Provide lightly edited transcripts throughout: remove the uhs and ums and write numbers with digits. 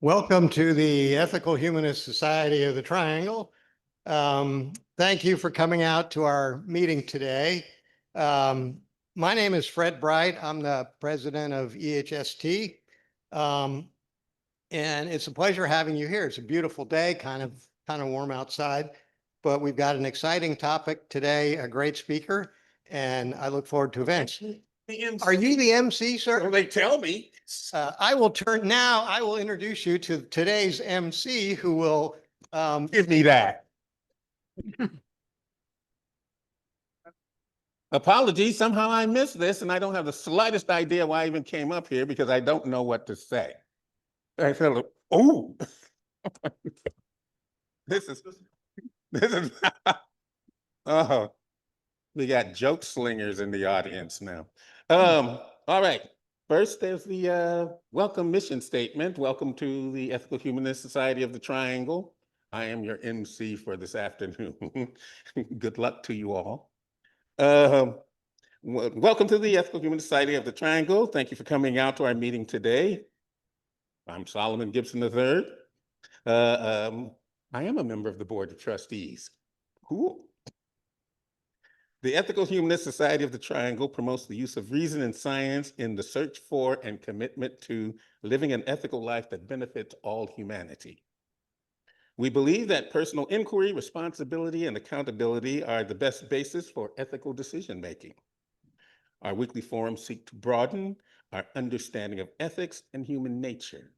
Welcome to the Ethical Humanist Society of the Triangle. Thank you for coming out to our meeting today. My name is Fred Bright. I'm the president of EHST. And it's a pleasure having you here. It's a beautiful day, kind of warm outside, but we've got an exciting topic today, a great speaker, and I look forward to events. Are you the MC, sir? Well, they tell me. I will introduce you to today's MC, who will Give me that. Apologies, somehow I missed this and I don't have the slightest idea why I even came up here because I don't know what to say. I feel, oh, this is, oh, we got joke slingers in the audience now. All right. First, there's the welcome mission statement. Welcome to the Ethical Humanist Society of the Triangle. I am your MC for this afternoon. Good luck to you all. Welcome to the Ethical Humanist Society of the Triangle. Thank you for coming out to our meeting today. I'm Solomon Gibson III. I am a member of the Board of Trustees. Cool. The Ethical Humanist Society of the Triangle promotes the use of reason and science in the search for and commitment to living an ethical life that benefits all humanity. We believe that personal inquiry, responsibility, and accountability are the best basis for ethical decision-making. Our weekly forums seek to broaden our understanding of ethics and human nature,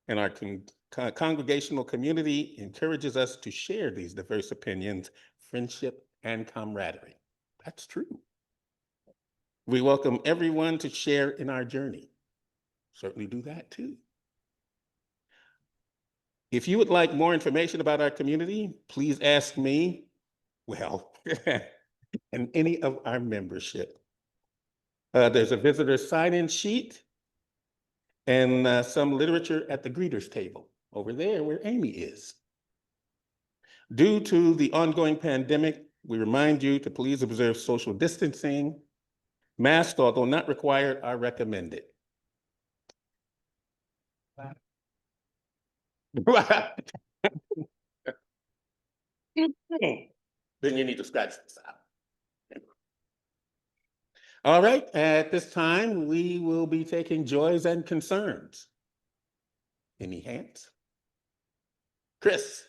and our congregational community encourages us to share these diverse opinions, friendship, and camaraderie. That's true. We welcome everyone to share in our journey. Certainly do that too. If you would like more information about our community, please ask me, well, and any of our membership. There's a visitor sign-in sheet and some literature at the greeters table over there where Amy is. Due to the ongoing pandemic, we remind you to please observe social distancing. Masks, although not required, are recommended. Then you need to scratch this out. All right, at this time, we will be taking joys and concerns. Any hands? Chris.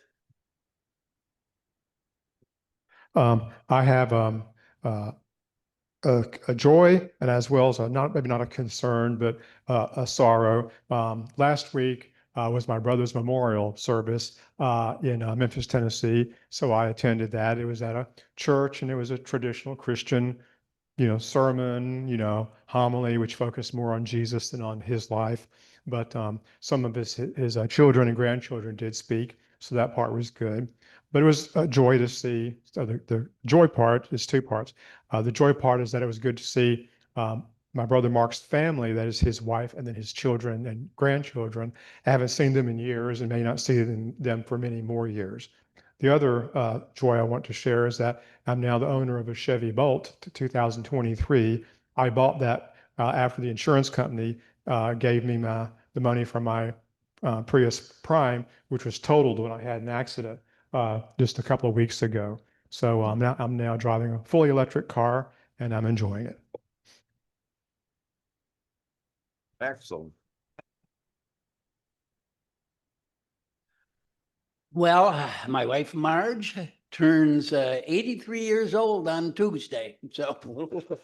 I have a joy, and as well as maybe not a concern, but a sorrow. Last week was my brother's memorial service in Memphis, Tennessee. So I attended that. It was at a church, and it was a traditional Christian, sermon, homily, which focused more on Jesus than on his life. But some of his children and grandchildren did speak, so that part was good. But it was a joy to see. So the joy part is two parts. The joy part is that it was good to see my brother Mark's family, that is his wife and then his children and grandchildren. I haven't seen them in years and may not see them for many more years. The other joy I want to share is that I'm now the owner of a Chevy Bolt 2023. I bought that after the insurance company gave me the money from my Prius Prime, which was totaled when I had an accident just a couple of weeks ago. So I'm now driving a fully electric car, and I'm enjoying it. Excellent. Well, my wife Marge turns 83 years old on Tuesday. So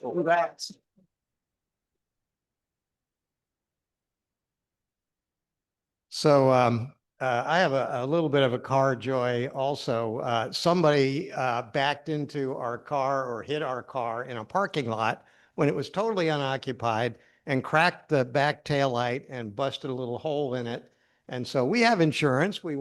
congrats. So I have a little bit of a car joy also. Somebody backed into our car or hit our car in a parking lot when it was totally unoccupied and cracked the back tail light and busted a little hole in it. And so we have insurance. We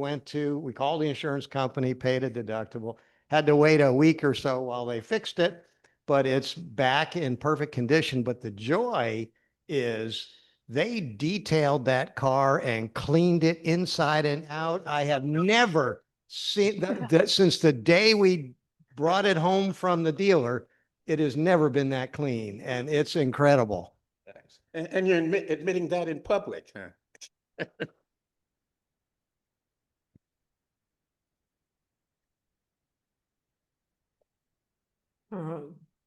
called the insurance company, paid a deductible, had to wait a week or so while they fixed it, but it's back in perfect condition. But the joy is they detailed that car and cleaned it inside and out. I have never seen that since the day we brought it home from the dealer. It has never been that clean, and it's incredible. And you're admitting that in public, huh?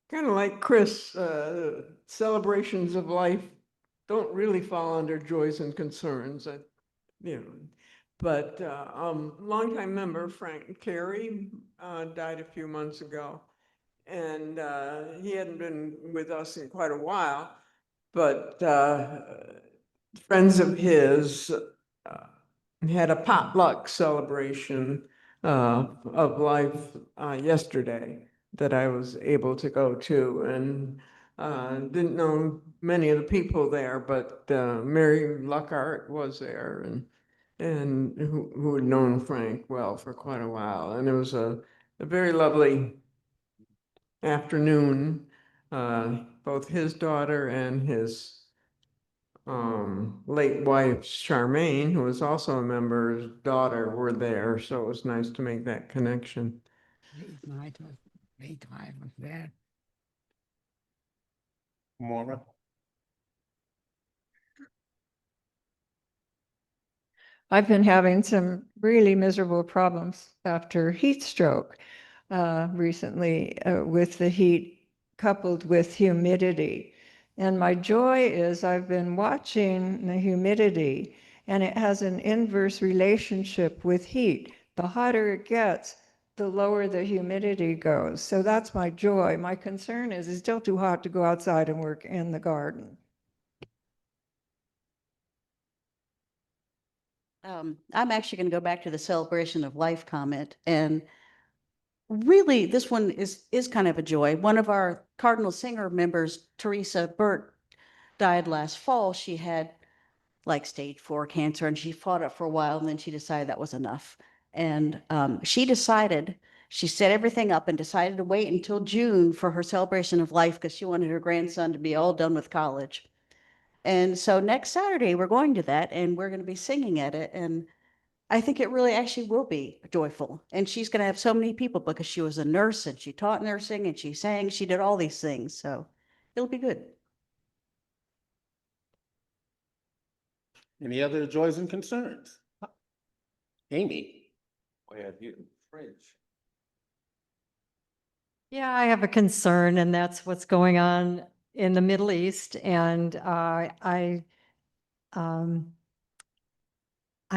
Kind of like Chris, celebrations of life don't really fall under joys and concerns, you know. But longtime member Frank Carey died a few months ago, and he hadn't been with us in quite a while. But friends of his had a potluck celebration of life yesterday that I was able to go to, and didn't know many of the people there, but Mary Luckhart was there, and who had known Frank well for quite a while, and it was a very lovely afternoon. Both his daughter and his late wife Charmaine, who was also a member's daughter, were there, so it was nice to make that connection. Maura? I've been having some really miserable problems after heat stroke recently with the heat coupled with humidity. And my joy is I've been watching the humidity, and it has an inverse relationship with heat. The hotter it gets, the lower the humidity goes. So that's my joy. My concern is it's still too hot to go outside and work in the garden. I'm actually going to go back to the celebration of life comment. And really, this one is kind of a joy. One of our Cardinal Singer members, Teresa Burt, died last fall. She had like stage 4 cancer, and she fought it for a while, and then she decided that was enough. And she set everything up and decided to wait until June for her celebration of life because she wanted her grandson to be all done with college. And so next Saturday, we're going to that, and we're going to be singing at it. And I think it really actually will be joyful. And she's going to have so many people because she was a nurse and she taught nursing and she sang, she did all these things. So it'll be good. Any other joys and concerns? Amy? Yeah, I have a concern, and that's what's going on in the Middle East. And I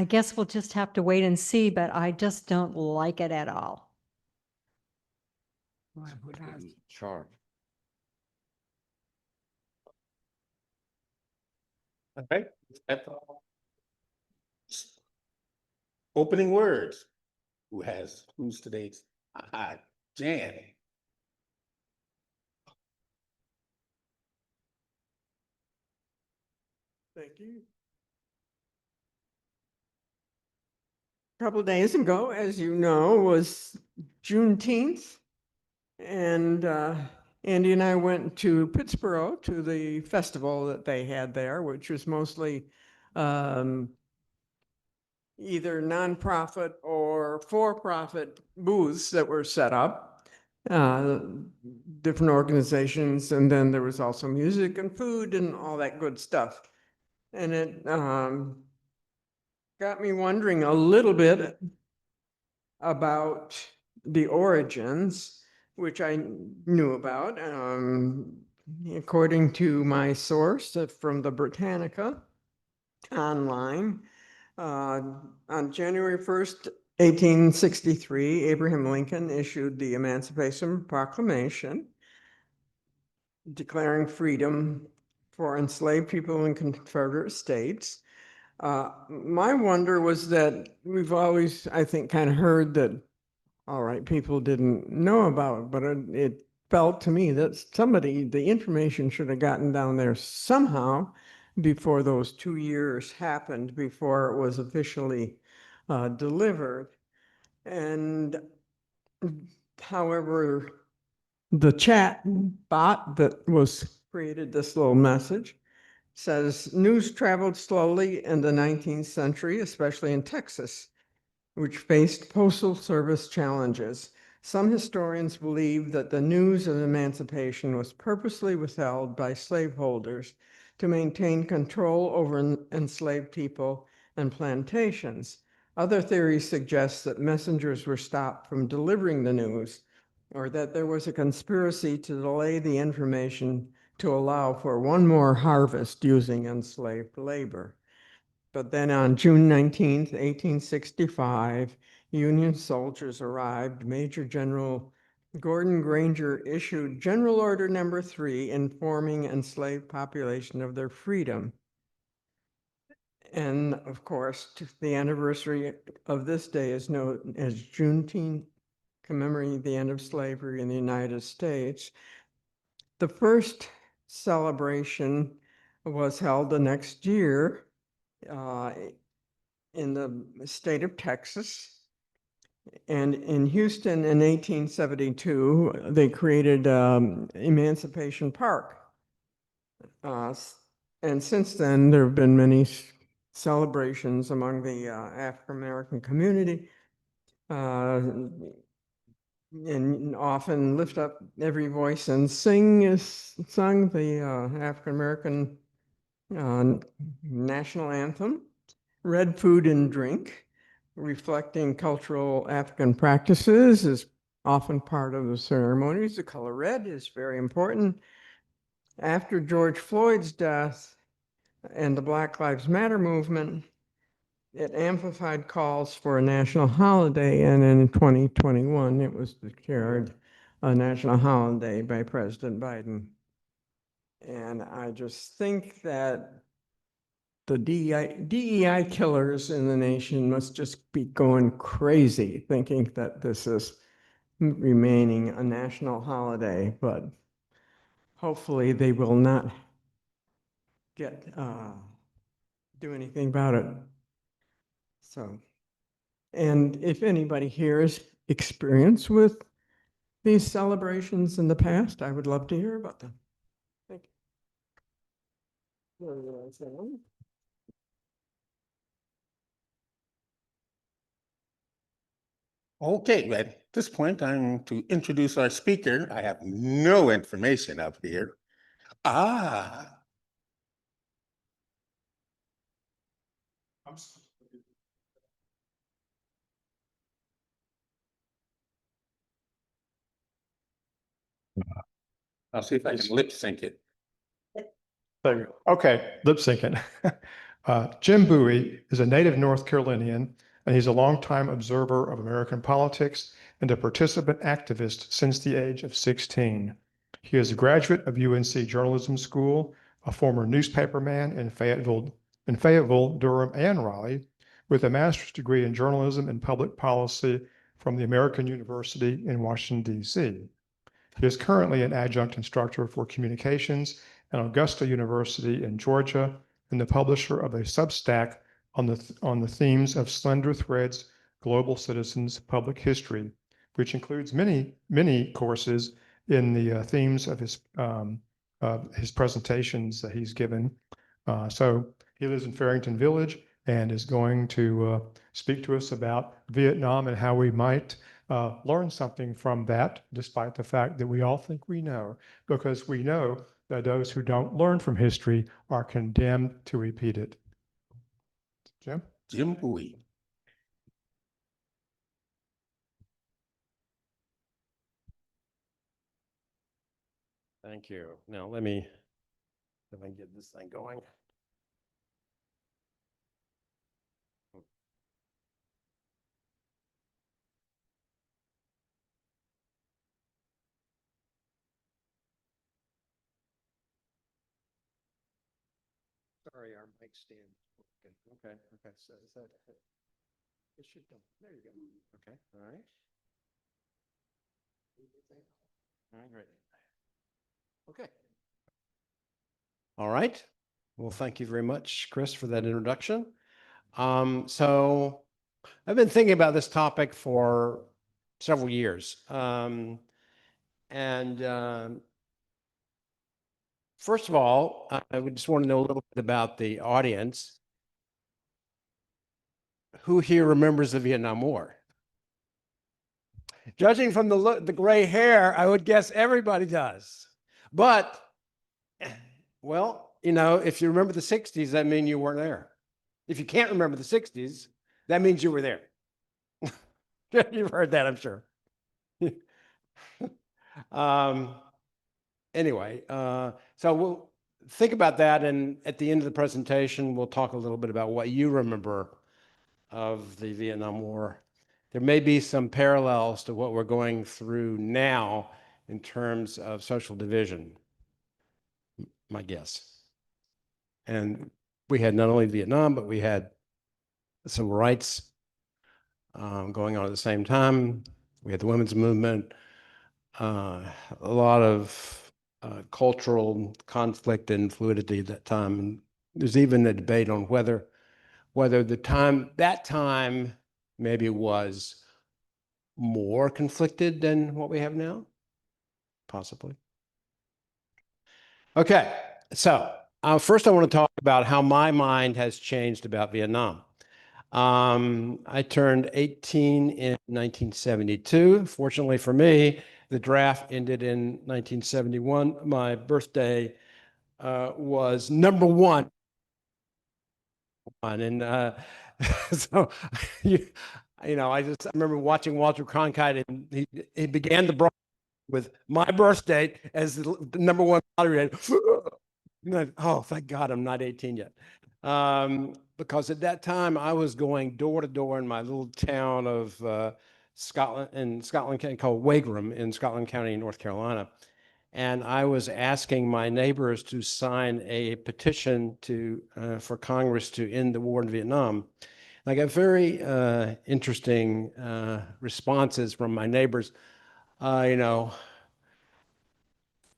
guess we'll just have to wait and see, but I just don't like it at all. Sure. All right. That's all. Opening words. Who's today's? Jan. Thank you. A couple of days ago, as you know, was Juneteenth. And Andy and I went to Pittsburgh to the festival that they had there, which was mostly either nonprofit or for-profit booths that were set up, different organizations, and then there was also music and food and all that good stuff. And it got me wondering a little bit about the origins, which I knew about. According to my source from the Britannica online, on January 1st, 1863, Abraham Lincoln issued the Emancipation Proclamation, declaring freedom for enslaved people in Confederate states. My wonder was that we've always, I think, kind of heard that, all right, people didn't know about it, but it felt to me that the information should have gotten down there somehow before those 2 years happened, before it was officially delivered. And however, the chat bot that was created this little message says news traveled slowly in the 19th century, especially in Texas, which faced postal service challenges. Some historians believe that the news of emancipation was purposely withheld by slaveholders to maintain control over enslaved people and plantations. Other theories suggest that messengers were stopped from delivering the news, or that there was a conspiracy to delay the information to allow for one more harvest using enslaved labor. But then on June 19th, 1865, Union soldiers arrived. Major General Gordon Granger issued General Order Number 3, informing enslaved population of their freedom. And of course, the anniversary of this day is known as Juneteenth, commemorating the end of slavery in the United States. The first celebration was held the next year in the state of Texas. And in Houston in 1872, they created Emancipation Park. And since then, there have been many celebrations among the African-American community, and often lift up every voice and sung the African-American national anthem, read food and drink, reflecting cultural African practices is often part of the ceremonies. The color red is very important. After George Floyd's death and the Black Lives Matter movement, it amplified calls for a national holiday, and in 2021, it was declared a national holiday by President Biden. And I just think that the DEI killers in the nation must just be going crazy thinking that this is remaining a national holiday, but hopefully they will not do anything about it. So, and if anybody here has experience with these celebrations in the past, I would love to hear about them. Thank you. Okay, at this point, I'm to introduce our speaker. I have no information up here. I'll see if I can lip sync it. There you go. Okay, lip syncing. Jim Buie is a native North Carolinian, and he's a longtime observer of American politics and a participant activist since the age of 16. He is a graduate of UNC Journalism School, a former newspaperman in Fayetteville, Durham, and Raleigh, with a master's degree in journalism and public policy from the American University in Washington, D.C. He is currently an adjunct instructor for communications at Augusta University in Georgia and the publisher of a Substack on the themes of Slender Threads, Global Citizens, Public History, which includes many courses in the themes of his presentations that he's given. So he lives in Farrington Village and is going to speak to us about Vietnam and how we might learn something from that, despite the fact that we all think we know, because we know that those who don't learn from history are condemned to repeat it. Jim? Jim Buie. Thank you. Now let me get this thing going. Sorry, our mic stand. Okay. So is that it should go. There you go. Okay. All right. All right, great. Okay. All right. Well, thank you very much, Chris, for that introduction. So I've been thinking about this topic for several years. First of all, I would just want to know a little bit about the audience. Who here remembers the Vietnam War? Judging from the gray hair, I would guess everybody does. But, well, you know, if you remember the 60s, that means you weren't there. If you can't remember the 60s, that means you were there. You've heard that, I'm sure. um, anyway, so we'll think about that. And at the end of the presentation, we'll talk a little bit about what you remember of the Vietnam War. There may be some parallels to what we're going through now in terms of social division, my guess. And we had not only Vietnam, but we had civil rights going on at the same time. We had the women's movement, a lot of cultural conflict and fluidity at that time. And there's even a debate on whether that time maybe was more conflicted than what we have now, possibly. Okay, so first I want to talk about how my mind has changed about Vietnam. I turned 18 in 1972. Fortunately for me, the draft ended in 1971. My birthday was number one. And so, you know, I remember watching Walter Cronkite, and he began the broadcast with my birthday as the number one lottery. Oh, thank God I'm not 18 yet. Because at that time I was going door to door in my little town of Scotland County called Wagram in Scotland County, North Carolina. And I was asking my neighbors to sign a petition for Congress to end the war in Vietnam. And I got very interesting responses from my neighbors. You know,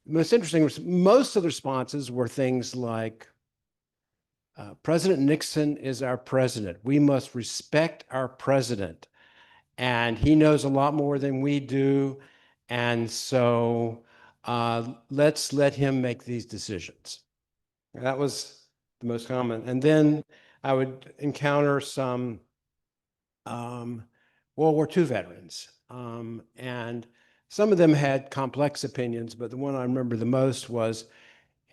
most interesting was most of the responses were things like, President Nixon is our president. We must respect our president. And he knows a lot more than we do. And so let's let him make these decisions. That was the most common. And then I would encounter some World War II veterans. And some of them had complex opinions, but the one I remember the most was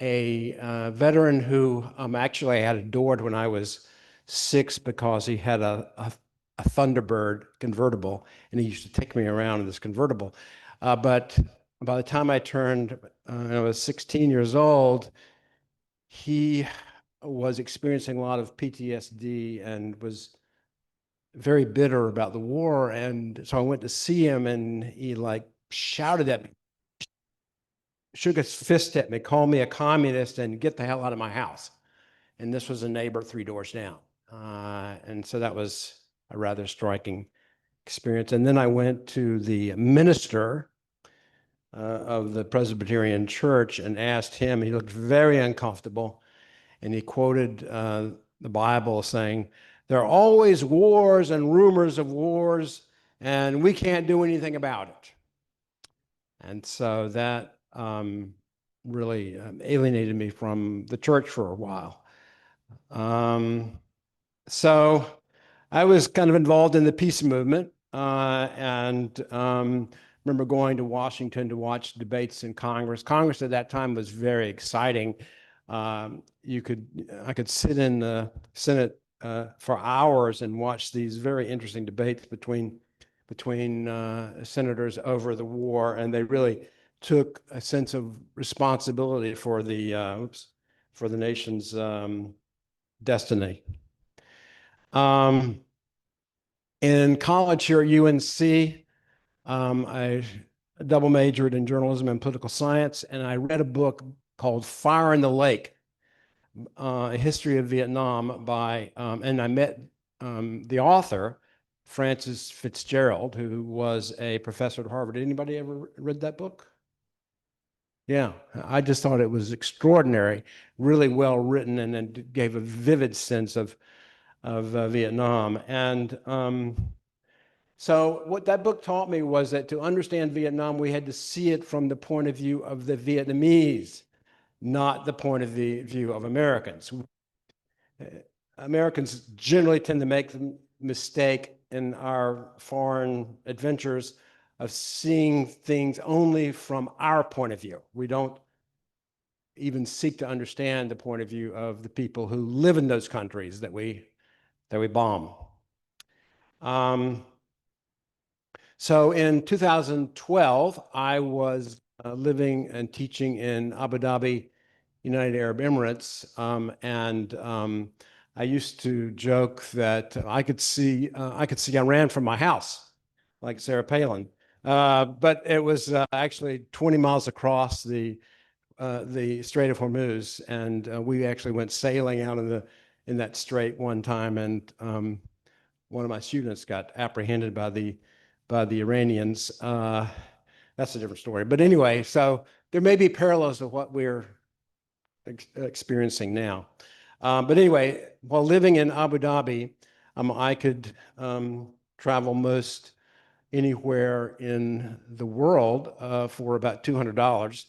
a veteran who actually I had adored when I was 6 because he had a Thunderbird convertible, and he used to take me around in this convertible. But by the time I turned, I was 16 years old, he was experiencing a lot of PTSD and was very bitter about the war. And so I went to see him, and he like shouted at me, shook his fist at me, called me a communist, and get the hell out of my house. And this was a neighbor 3 doors down. And so that was a rather striking experience. And then I went to the minister of the Presbyterian Church and asked him. He looked very uncomfortable, and he quoted the Bible saying, "There are always wars and rumors of wars, and we can't do anything about it." And so that really alienated me from the church for a while. So I was kind of involved in the peace movement, and remember going to Washington to watch debates in Congress. Congress at that time was very exciting. I could sit in the Senate for hours and watch these very interesting debates between senators over the war, and they really took a sense of responsibility for the nation's destiny. In college here at UNC, I double majored in journalism and political science, and I read a book called Fire in the Lake, A History of Vietnam and I met the author, Francis Fitzgerald, who was a professor at Harvard. Anybody ever read that book? Yeah, I just thought it was extraordinary, really well written, and it gave a vivid sense of Vietnam. And so what that book taught me was that to understand Vietnam, we had to see it from the point of view of the Vietnamese, not the point of view of Americans. Americans generally tend to make the mistake in our foreign adventures of seeing things only from our point of view. We don't even seek to understand the point of view of the people who live in those countries that we bomb. So in 2012, I was living and teaching in Abu Dhabi, United Arab Emirates, and I used to joke that I could see Iran from my house, like Sarah Palin, but it was actually 20 miles across the Strait of Hormuz, and we actually went sailing out in that strait one time, and one of my students got apprehended by the Iranians. That's a different story. But anyway, so there may be parallels to what we're experiencing now. But anyway, while living in Abu Dhabi, I could travel most anywhere in the world for about $200.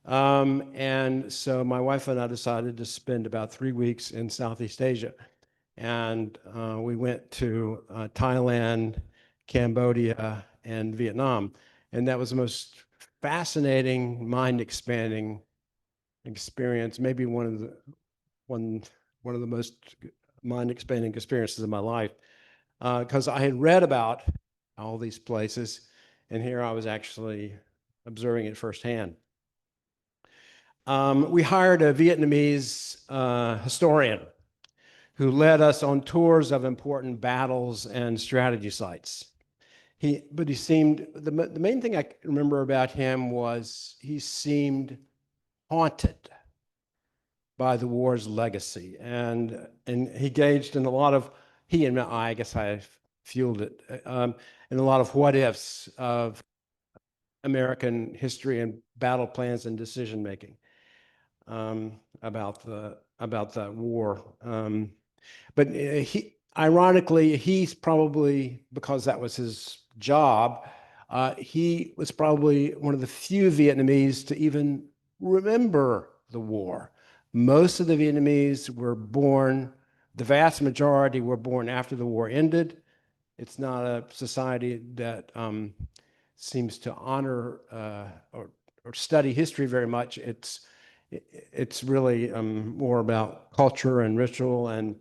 And so my wife and I decided to spend about 3 weeks in Southeast Asia. And we went to Thailand, Cambodia, and Vietnam. And that was the most fascinating, mind-expanding experience, maybe one of the most mind-expanding experiences of my life, because I had read about all these places, and here I was actually observing it firsthand. We hired a Vietnamese historian who led us on tours of important battles and strategy sites. But he seemed, the main thing I remember about him was he seemed haunted by the war's legacy. And he engaged in a lot of, I guess I fueled it, in a lot of what ifs of American history and battle plans and decision making about the war. But ironically, he's probably, because that was his job, he was probably one of the few Vietnamese to even remember the war. Most of the Vietnamese were born, the vast majority were born after the war ended. It's not a society that seems to honor or study history very much. It's really more about culture and ritual and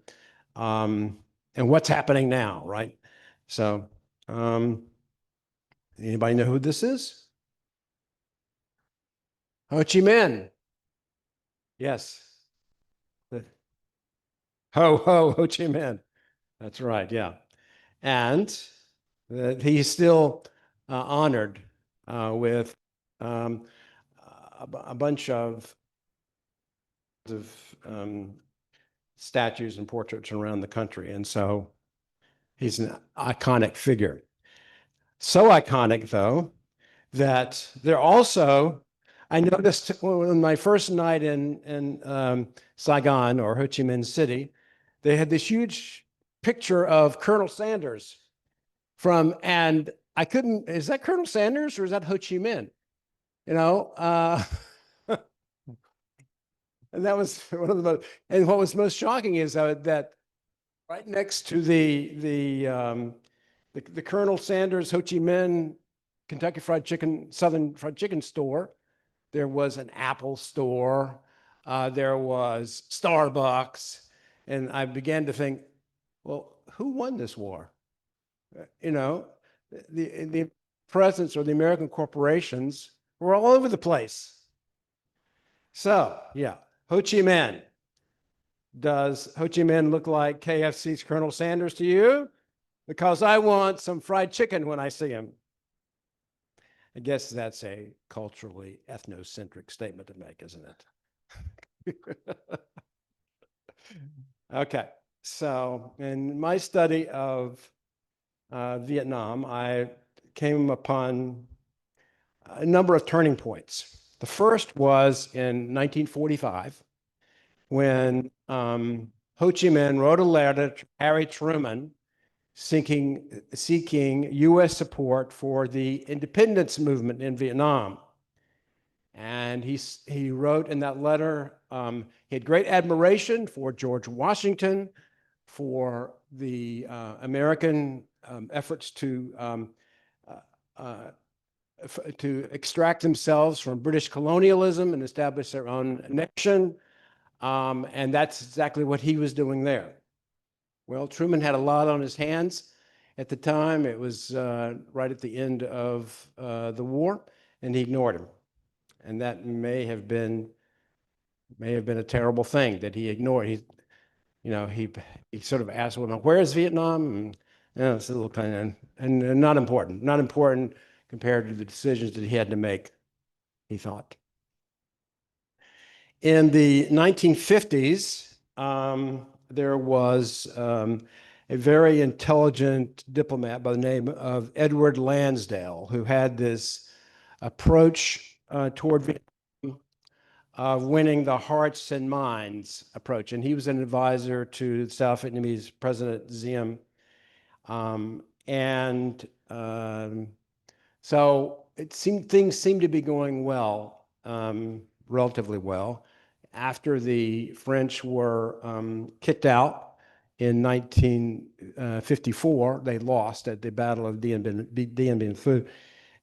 what's happening now, right? So, anybody know who this is? Ho Chi Minh. Yes. Ho Chi Minh. That's right. Yeah, and he's still honored with a bunch of statues and portraits around the country. And so he's an iconic figure. So iconic, though, that they're also, I noticed on my first night in Saigon or Ho Chi Minh City, they had this huge picture of Colonel Sanders and I couldn't, is that Colonel Sanders or is that Ho Chi Minh? You know, and that was one of the most, and what was most shocking is that right next to the Colonel Sanders Ho Chi Minh Kentucky Fried Chicken, Southern Fried Chicken store, there was an Apple store, there was Starbucks, and I began to think, well, who won this war? You know, the presidents or the American corporations were all over the place. So, yeah, Ho Chi Minh. Does Ho Chi Minh look like KFC's Colonel Sanders to you? Because I want some fried chicken when I see him. I guess that's a culturally ethnocentric statement to make, isn't it? Okay, so in my study of Vietnam, I came upon a number of turning points. The first was in 1945 when Ho Chi Minh wrote a letter to Harry Truman seeking U.S. support for the independence movement in Vietnam. And he wrote in that letter, he had great admiration for George Washington, for the American efforts to to extract themselves from British colonialism and establish their own nation. And that's exactly what he was doing there. Well, Truman had a lot on his hands at the time. It was right at the end of the war, and he ignored him. And that may have been a terrible thing that he ignored. He sort of asked, well, now, where is Vietnam? And it's a little kind of, and not important compared to the decisions that he had to make, he thought. In the 1950s, there was a very intelligent diplomat by the name of Edward Lansdale, who had this approach toward Vietnam of winning the hearts and minds approach. And he was an advisor to South Vietnamese President Diem. So things seemed to be going well, relatively well. After the French were kicked out in 1954, they lost at the Battle of Dien Bien Phu.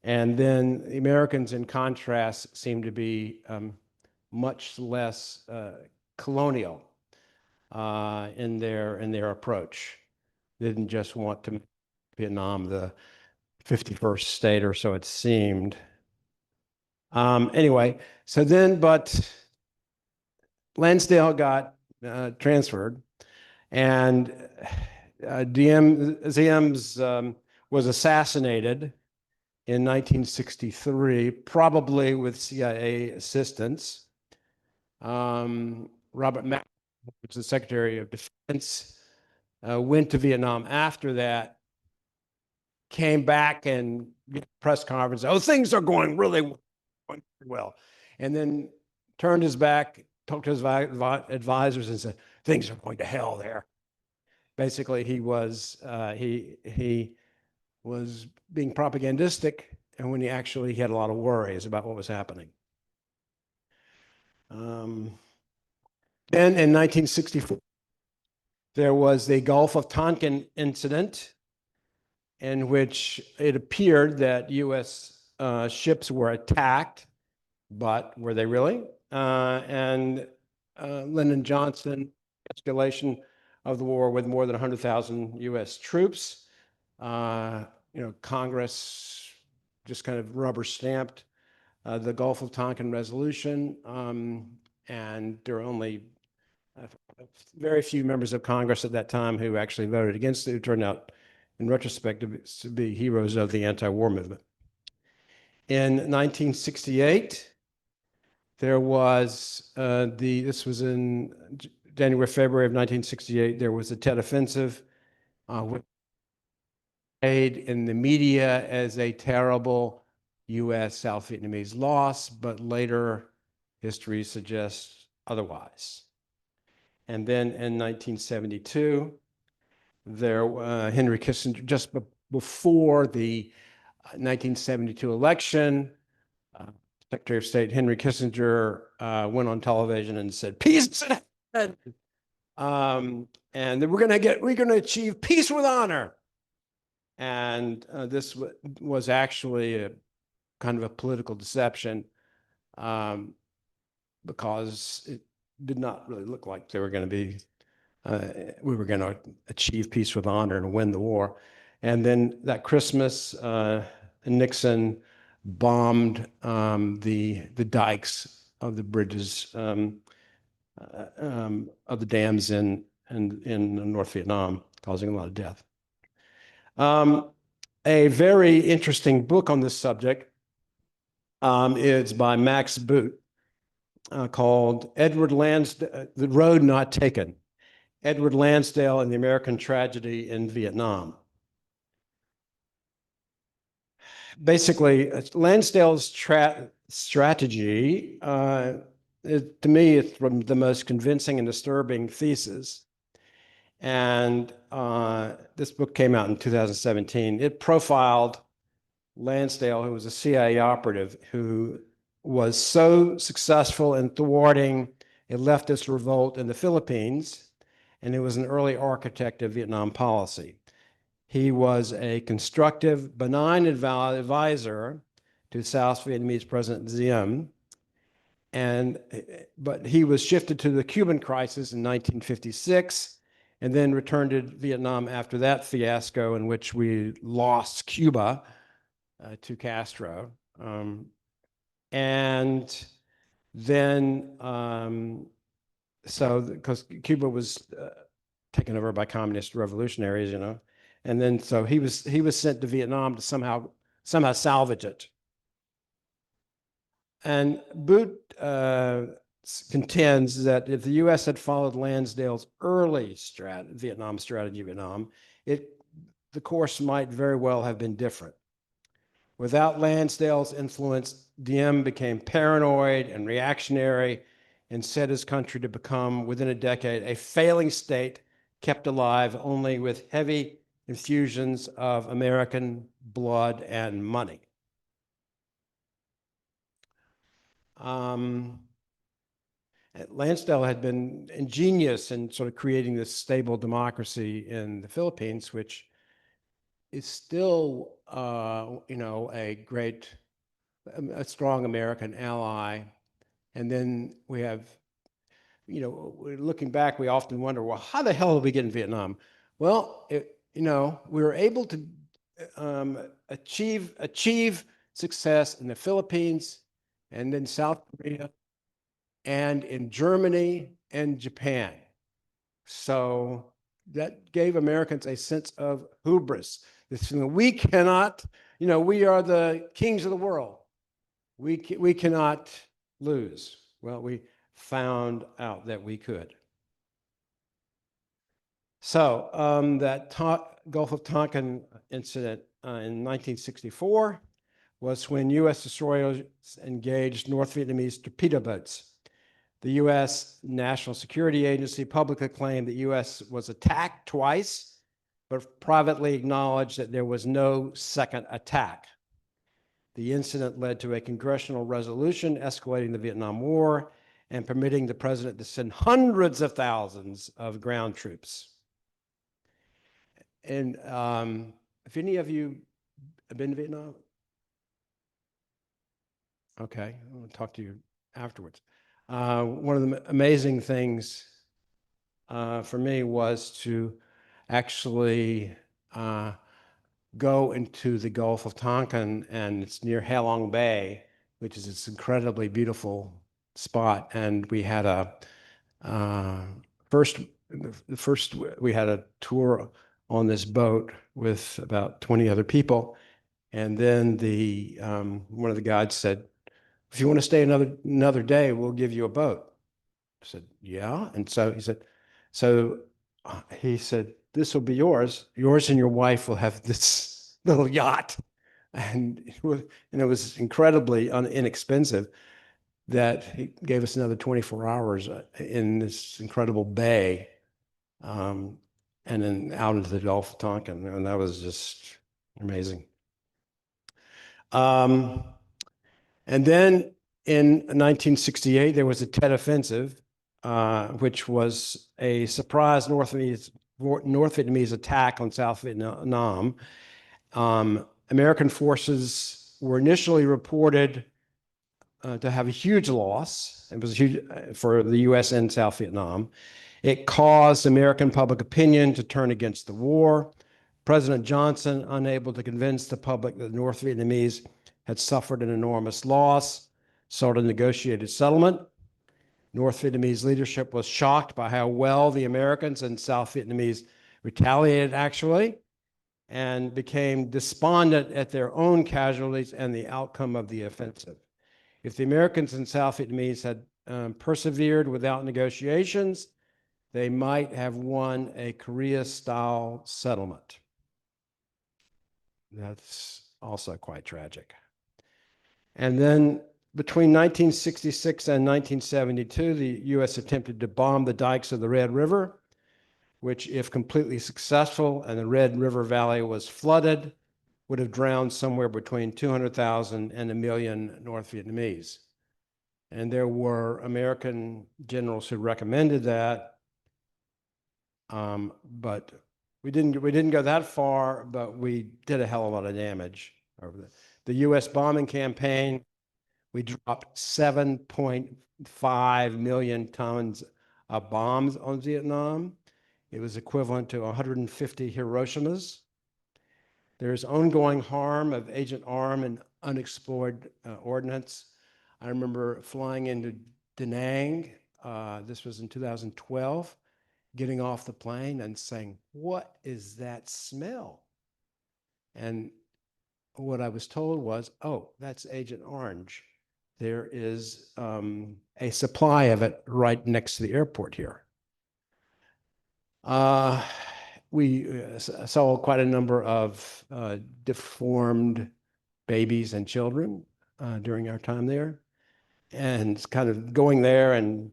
And then the Americans, in contrast, seemed to be much less colonial in their approach. They didn't just want to make Vietnam the 51st state, or so it seemed. Anyway, but Lansdale got transferred, and Diem's was assassinated in 1963, probably with CIA assistance. Robert Mack, which is the Secretary of Defense, went to Vietnam after that, came back and did a press conference. Oh, things are going really well. And then turned his back, talked to his advisors and said, things are going to hell there. Basically, he was being propagandistic, and when he had a lot of worries about what was happening. Then in 1964, there was the Gulf of Tonkin incident, in which it appeared that U.S. Ships were attacked, but were they really? And Lyndon Johnson, escalation of the war with more than 100,000 U.S. troops. Congress just kind of rubber stamped the Gulf of Tonkin resolution, and there were only very few members of Congress at that time who actually voted against it, who turned out, in retrospect, to be heroes of the anti-war movement. In 1968, there was this was in January, February of 1968, there was the Tet Offensive, made in the media as a terrible U.S. South Vietnamese loss, but later history suggests otherwise. And then in 1972, Henry Kissinger, just before the 1972 election, Secretary of State Henry Kissinger went on television and said, "Peace," and then we're going to achieve peace with honor. And this was actually a kind of a political deception, because it did not really look like they were going to be, we were going to achieve peace with honor and win the war. And then that Christmas, Nixon bombed the dikes of the bridges of the dams in North Vietnam, causing a lot of death. A very interesting book on this subject is by Max Boot, called Edward Lansdale, The Road Not Taken, Edward Lansdale and the American Tragedy in Vietnam. Basically, Lansdale's strategy, to me, it's from the most convincing and disturbing thesis. And this book came out in 2017. It profiled Lansdale, who was a CIA operative who was so successful in thwarting a leftist revolt in the Philippines, and he was an early architect of Vietnam policy. He was a constructive, benign advisor to South Vietnamese President Diem. But he was shifted to the Cuban crisis in 1956 and then returned to Vietnam after that fiasco in which we lost Cuba to Castro. And then, so because Cuba was taken over by communist revolutionaries, you know, and then so he was sent to Vietnam to somehow salvage it. And Boot contends that if the U.S. had followed Lansdale's early Vietnam strategy, the course might very well have been different. Without Lansdale's influence, Diem became paranoid and reactionary and set his country to become, within a decade, a failing state kept alive only with heavy infusions of American blood and money. Lansdale had been ingenious in sort of creating this stable democracy in the Philippines, which is still, you know, a strong American ally. And then we have, you know, looking back, we often wonder, well, how the hell did we get in Vietnam? Well, you know, we were able to achieve success in the Philippines and then South Korea and in Germany and Japan. So that gave Americans a sense of hubris. We cannot, you know, we are the kings of the world. We cannot lose. Well, we found out that we could. So that Gulf of Tonkin incident in 1964 was when U.S. destroyers engaged North Vietnamese torpedo boats. The U.S. National Security Agency publicly claimed that U.S. was attacked twice, but privately acknowledged that there was no second attack. The incident led to a congressional resolution escalating the Vietnam War and permitting the president to send hundreds of thousands of ground troops. And if any of you have been to Vietnam, okay, I'll talk to you afterwards. One of the amazing things for me was to actually go into the Gulf of Tonkin, and it's near Halong Bay, which is this incredibly beautiful spot. And we had we had a tour on this boat with about 20 other people. And then one of the guides said, if you want to stay another day, we'll give you a boat. I said, yeah. And so he said, this will be yours. Yours and your wife will have this little yacht. And it was incredibly inexpensive that he gave us another 24 hours in this incredible bay, and then out into the Gulf of Tonkin. And that was just amazing. And then in 1968, there was a Tet Offensive, which was a surprise North Vietnamese attack on South Vietnam. American forces were initially reported to have a huge loss. It was huge for the U.S. and South Vietnam. It caused American public opinion to turn against the war. President Johnson, unable to convince the public that the North Vietnamese had suffered an enormous loss, sought a negotiated settlement. North Vietnamese leadership was shocked by how well the Americans and South Vietnamese retaliated, actually, and became despondent at their own casualties and the outcome of the offensive. If the Americans and South Vietnamese had persevered without negotiations, they might have won a Korea-style settlement. That's also quite tragic. And then between 1966 and 1972, the U.S. attempted to bomb the dikes of the Red River, which, if completely successful and the Red River Valley was flooded, would have drowned somewhere between 200,000 and 1 million North Vietnamese. And there were American generals who recommended that, but we didn't go that far, but we did a hell of a lot of damage over the US bombing campaign, we dropped 7.5 million tons of bombs on Vietnam. It was equivalent to 150 Hiroshimas. There's ongoing harm of Agent Orange and unexplored ordnance. I remember flying into Da Nang. This was in 2012, getting off the plane and saying, "What is that smell?" And what I was told was, "Oh, that's Agent Orange. There is a supply of it right next to the airport here." We saw quite a number of deformed babies and children during our time there. And kind of going there and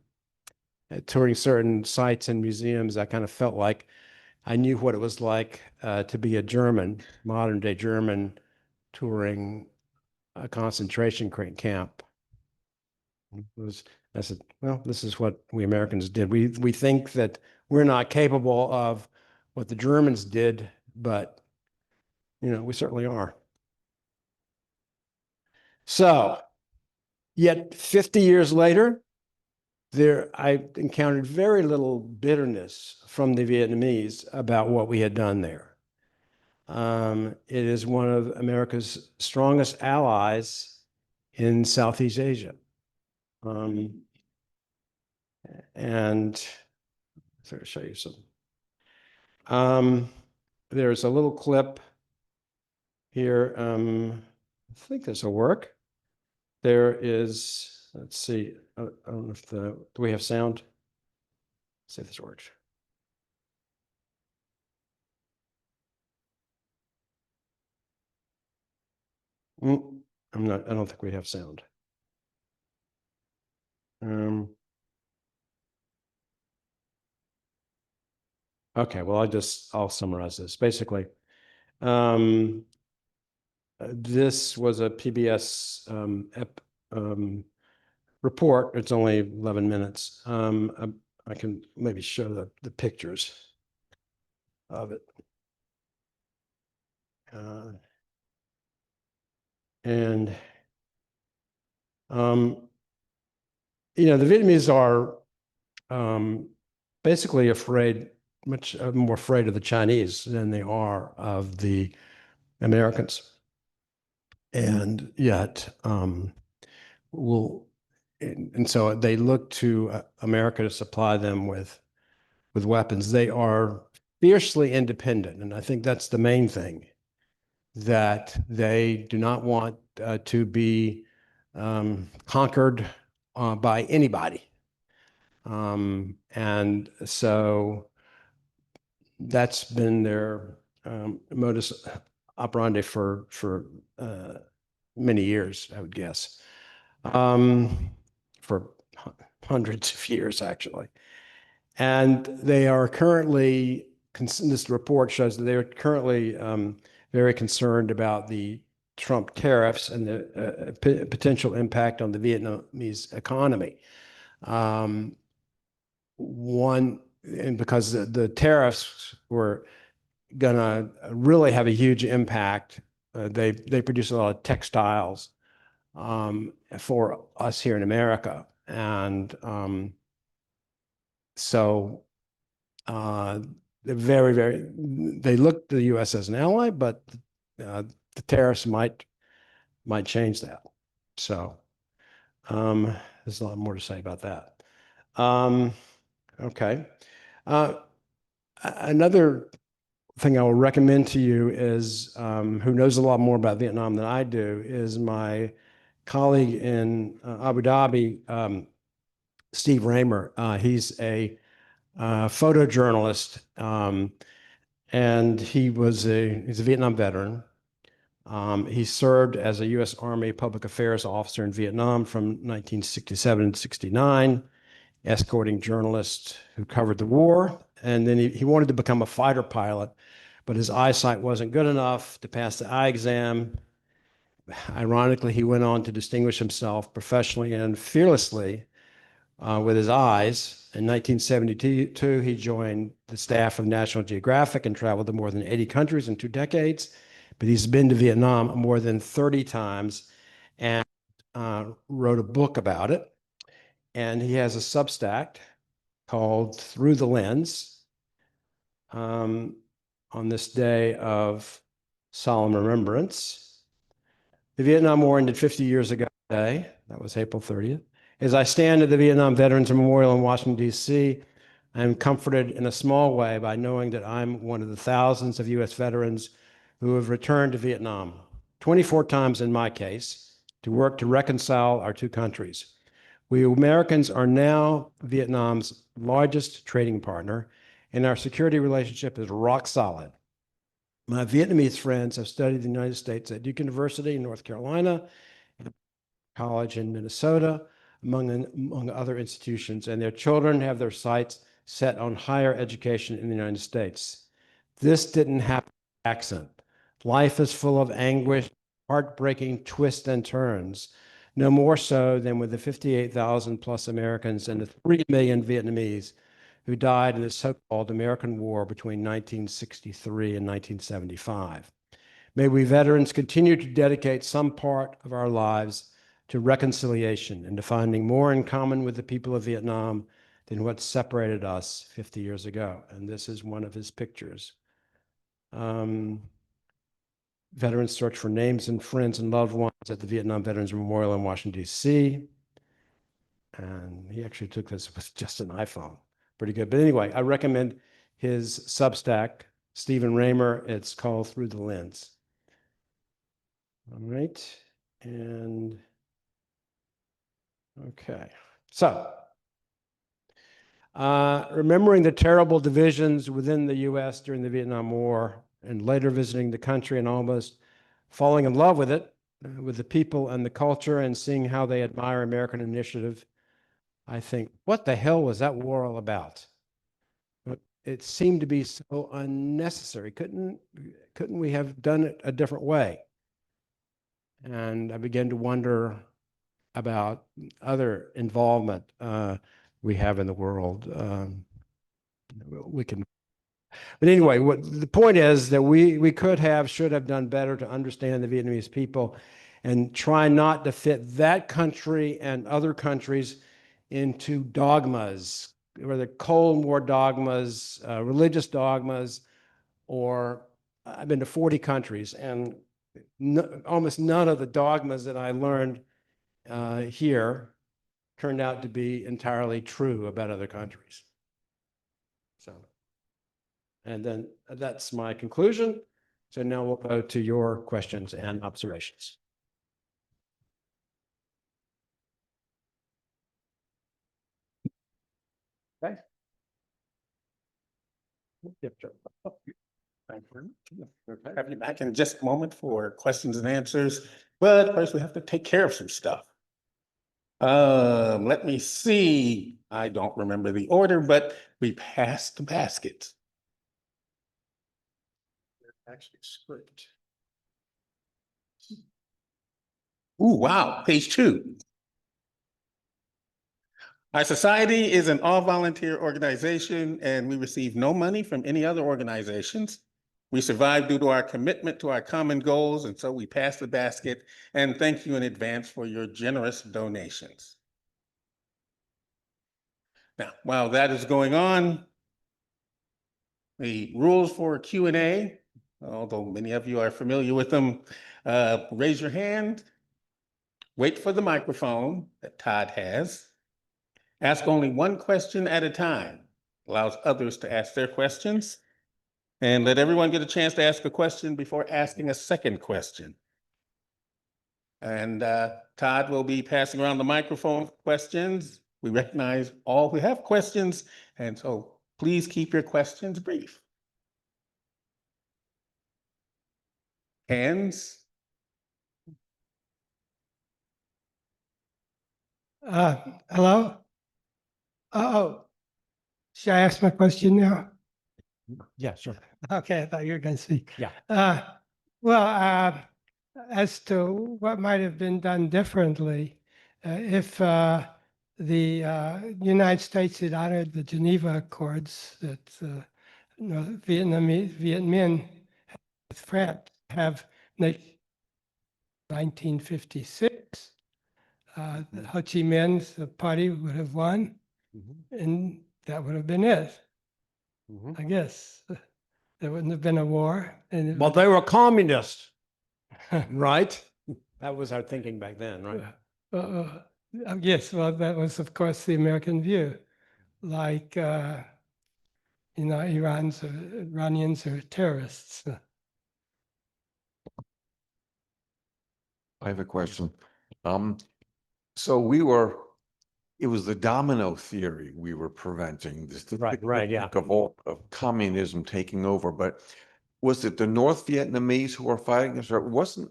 touring certain sites and museums, I kind of felt like I knew what it was like to be a German, modern day German, touring a concentration camp. I said, well, this is what we Americans did. We think that we're not capable of what the Germans did, but we certainly are. So, yet 50 years later, I encountered very little bitterness from the Vietnamese about what we had done there. It is one of America's strongest allies in Southeast Asia. And so I'll show you some. There's a little clip here. I think this will work. There is, let's see, I don't know if do we have sound? Let's see if this works. I don't think we have sound. Okay, well, I'll summarize this. Basically, this was a PBS report. It's only 11 minutes. I can maybe show the pictures of it. The Vietnamese are basically much more afraid of the Chinese than they are of the Americans. And yet, so they look to America to supply them with weapons. They are fiercely independent, and I think that's the main thing, that they do not want to be conquered by anybody. And so that's been their modus operandi for many years, I would guess, for hundreds of years, actually. And they are currently, this report shows that they are currently very concerned about the Trump tariffs and the potential impact on the Vietnamese economy. Because the tariffs were going to really have a huge impact. They produce a lot of textiles for us here in America. And so they look to the U.S. as an ally, but the tariffs might change that. So there's a lot more to say about that. Okay. Another thing I will recommend to you is, who knows a lot more about Vietnam than I do, is my colleague in Abu Dhabi, Steve Raymer. He's a photojournalist, and he's a Vietnam veteran. He served as a U.S. Army Public Affairs officer in Vietnam from 1967 to 69, escorting journalists who covered the war. And then he wanted to become a fighter pilot, but his eyesight wasn't good enough to pass the eye exam. Ironically, he went on to distinguish himself professionally and fearlessly with his eyes. In 1972, he joined the staff of National Geographic and traveled to more than 80 countries in 2 decades, but he's been to Vietnam more than 30 times and wrote a book about it. And he has a Substack called Through the Lens. On this day of solemn remembrance. The Vietnam War ended 50 years ago today. That was April 30th. As I stand at the Vietnam Veterans Memorial in Washington, D.C., I am comforted in a small way by knowing that I'm one of the thousands of U.S. veterans who have returned to Vietnam, 24 times in my case, to work to reconcile our two countries. We Americans are now Vietnam's largest trading partner, and our security relationship is rock solid. My Vietnamese friends have studied in the United States at Duke University in North Carolina, college in Minnesota, among other institutions, and their children have their sights set on higher education in the United States. This didn't happen by accident. Life is full of anguish, heartbreaking twists and turns, no more so than with the 58,000 plus Americans and the 3 million Vietnamese who died in the so-called American War between 1963 and 1975. May we veterans continue to dedicate some part of our lives to reconciliation and to finding more in common with the people of Vietnam than what separated us 50 years ago. And this is one of his pictures. Veterans search for names and friends and loved ones at the Vietnam Veterans Memorial in Washington, D.C. And he actually took this with just an iPhone. Pretty good. But anyway, I recommend his Substack, Stephen Raymer. It's called Through the Lens. All right. And okay. So, remembering the terrible divisions within the U.S. during the Vietnam War and later visiting the country and almost falling in love with it, with the people and the culture and seeing how they admire American initiative, I think, what the hell was that war all about? It seemed to be so unnecessary. Couldn't we have done it a different way? And I began to wonder about other involvement we have in the world. But anyway, the point is that we should have done better to understand the Vietnamese people and try not to fit that country and other countries into dogmas, whether Cold War dogmas, religious dogmas, or I've been to 40 countries, and almost none of the dogmas that I learned here turned out to be entirely true about other countries. So, and then that's my conclusion. So now we'll go to your questions and observations. Okay. Thank you. Have you back in just a moment for questions and answers, but first we have to take care of some stuff. Let me see. I don't remember the order, but we passed the baskets. Actually, script. Ooh, wow, page 2. Our society is an all-volunteer organization, and we receive no money from any other organizations. We survive due to our commitment to our common goals, and so we pass the basket, and thank you in advance for your generous donations. Now, while that is going on, the rules for Q&A, although many of you are familiar with them, raise your hand, wait for the microphone that Todd has, ask only one question at a time, allows others to ask their questions, and let everyone get a chance to ask a question before asking a second question. And Todd will be passing around the microphone for questions. We recognize all who have questions, and so please keep your questions brief. Hands? Hello? Oh, should I ask my question now? Yeah, sure. Okay, I thought you were going to speak. Yeah. As to what might have been done differently, if the United States had honored the Geneva Accords that Viet Minh had with France, have 1956. Ho Chi Minh's party would have won, and that would have been it. I guess there wouldn't have been a war. And it Well, would- they were communists, right? That was our thinking back then, right? Yes, well, that was, of course, the American view. Like, Iranians are terrorists. I have a question. So it was the domino theory we were preventing, this Right, yeah. of communism taking over. But was it the North Vietnamese who were fighting us, or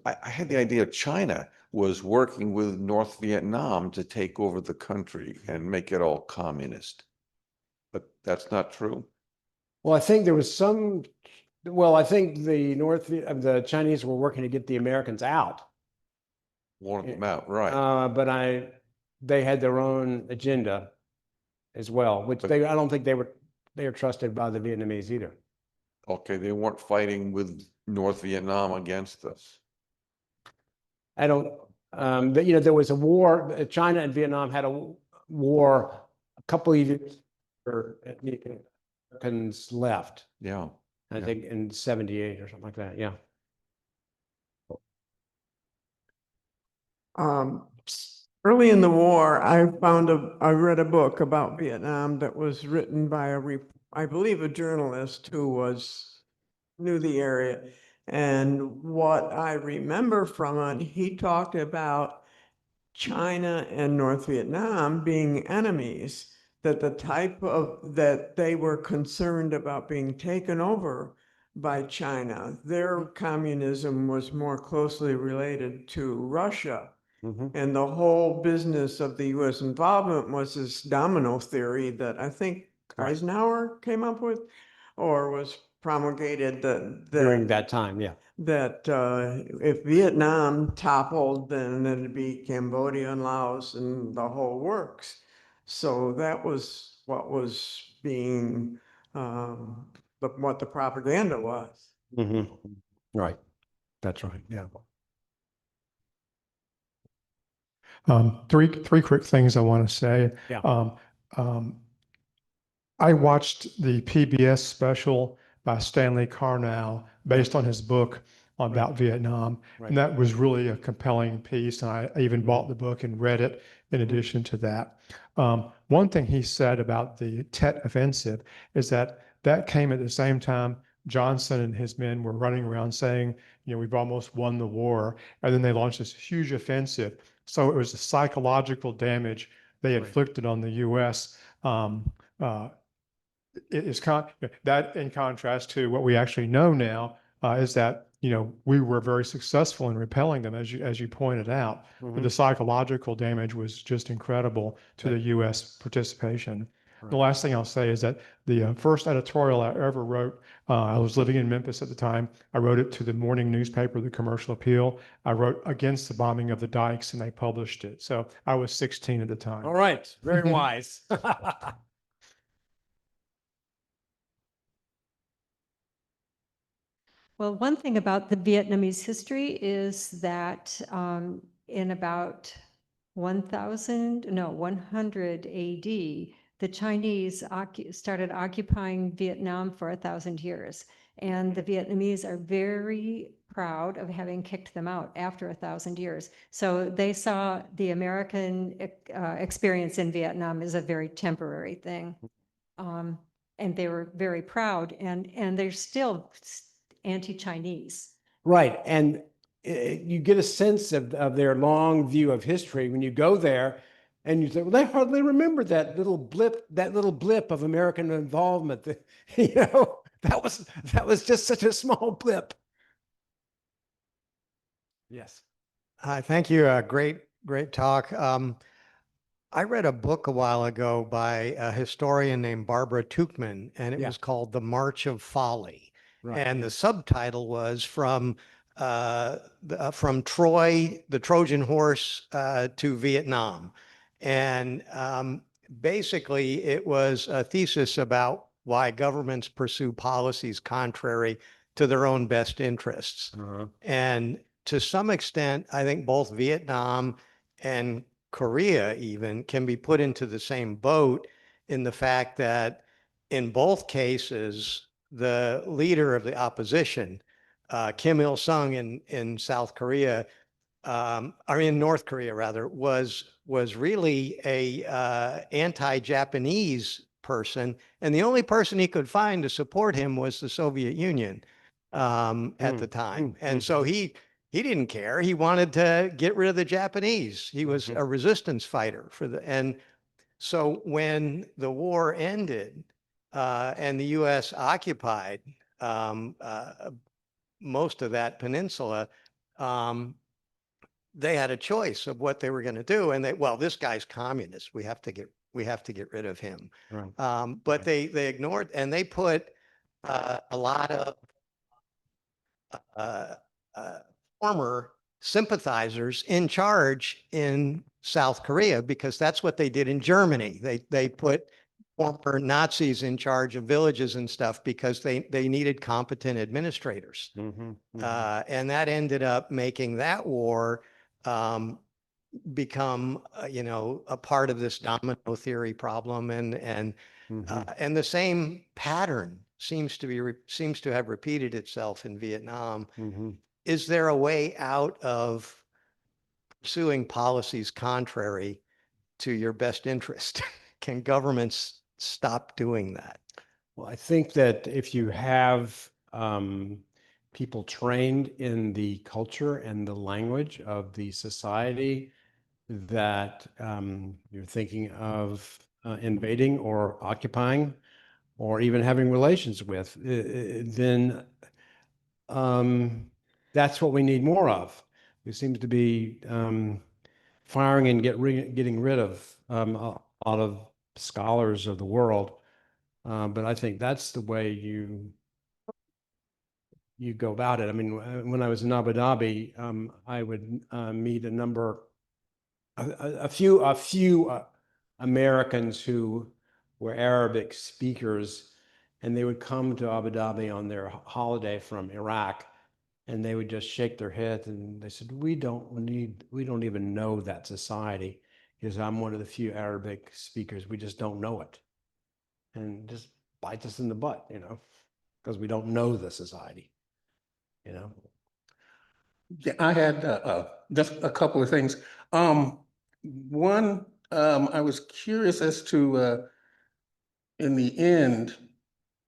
I had the idea China was working with North Vietnam to take over the country and make it all communist. But that's not true. Well, I think there was I think the Chinese were working to get the Americans out. Warn them out, right? But they had their own agenda as well, which I don't think they were trusted by the Vietnamese either. Okay, they weren't fighting with North Vietnam against us. I don't, there was a war, China and Vietnam had a war a couple of years after the Americans left, Yeah. I think in 78 or something like that, yeah. Early in the war, I read a book about Vietnam that was written by I believe a journalist who knew the area. And what I remember from it, he talked about China and North Vietnam being enemies, that that they were concerned about being taken over by China. Their communism was more closely related to Russia. And the whole business of the US involvement was this domino theory that I think Right. Eisenhower came up with or was promulgated During that time, yeah. that if Vietnam toppled, then it'd be Cambodia and Laos and the whole works. So that was what was being, what the propaganda was. Right. That's right, yeah. Three quick things I want to say. Yeah. I watched the PBS special by Stanley Carnell based on his book about Vietnam. Right. And that was really a compelling piece. And I even bought the book and read it in addition to that. One thing he said about the Tet Offensive is that came at the same time Johnson and his men were running around saying, we've almost won the war. And then they launched this huge offensive. So it was the psychological damage they inflicted on the U.S. It is that in contrast to what we actually know now is that we were very successful in repelling them, as you pointed out. But the psychological damage was just incredible to the U.S. participation. The last thing I'll say is that the first editorial I ever wrote, I was living in Memphis at the time. I wrote it to the morning newspaper, the Commercial Appeal. I wrote against the bombing of the dikes, and they published it. So I was 16 at the time. All right, very wise. Well, one thing about the Vietnamese history is that in about 100 AD, the Chinese started occupying Vietnam for 1,000 years. And the Vietnamese are very proud of having kicked them out after 1,000 years. So they saw the American experience in Vietnam as a very temporary thing. And they were very proud, and they're still anti-Chinese. Right. And you get a sense of their long view of history when you go there and you say, well, they hardly remember that little blip of American involvement. That was just such a small blip. Yes. Thank you. Great talk. I read a book a while ago by a historian named Barbara Tuchman, and it was called The March of Folly. Right. And the subtitle was from Troy, the Trojan horse, to Vietnam. And basically, it was a thesis about why governments pursue policies contrary to their own best interests. Uh-huh. And to some extent, I think both Vietnam and Korea even can be put into the same boat in the fact that in both cases, the leader of the opposition, Kim Il-sung in South Korea, or in North Korea rather, was really a anti-Japanese person, and the only person he could find to support him was the Soviet Union at the time, and so he didn't care. He wanted to get rid of the Japanese. He was a resistance fighter for the and so when the war ended and the U.S. occupied most of that peninsula. They had a choice of what they were going to do, and well, this guy's communist. We have to get rid of him. Right. But they ignored, and they put a lot of uh, uh, former sympathizers in charge in South Korea because that's what they did in Germany. They put former Nazis in charge of villages and stuff because they needed competent administrators. And that ended up making that war become, a part of this domino theory problem. And the same pattern seems to have repeated itself in Vietnam. Is there a way out of pursuing policies contrary to your best interest? Can governments stop doing that? Well, I think that if you have people trained in the culture and the language of the society that you're thinking of invading or occupying or even having relations with, then that's what we need more of. There seems to be firing and getting rid of a lot of scholars of the world. But I think that's the way you go about it. I mean, when I was in Abu Dhabi, I would meet a few Americans who were Arabic speakers, and they would come to Abu Dhabi on their holiday from Iraq, and they would just shake their heads and they said, we don't even know that society because I'm one of the few Arabic speakers. We just don't know it. And just bites us in the butt, because we don't know the society, Yeah, I had just a couple of things. One, I was curious as to, in the end,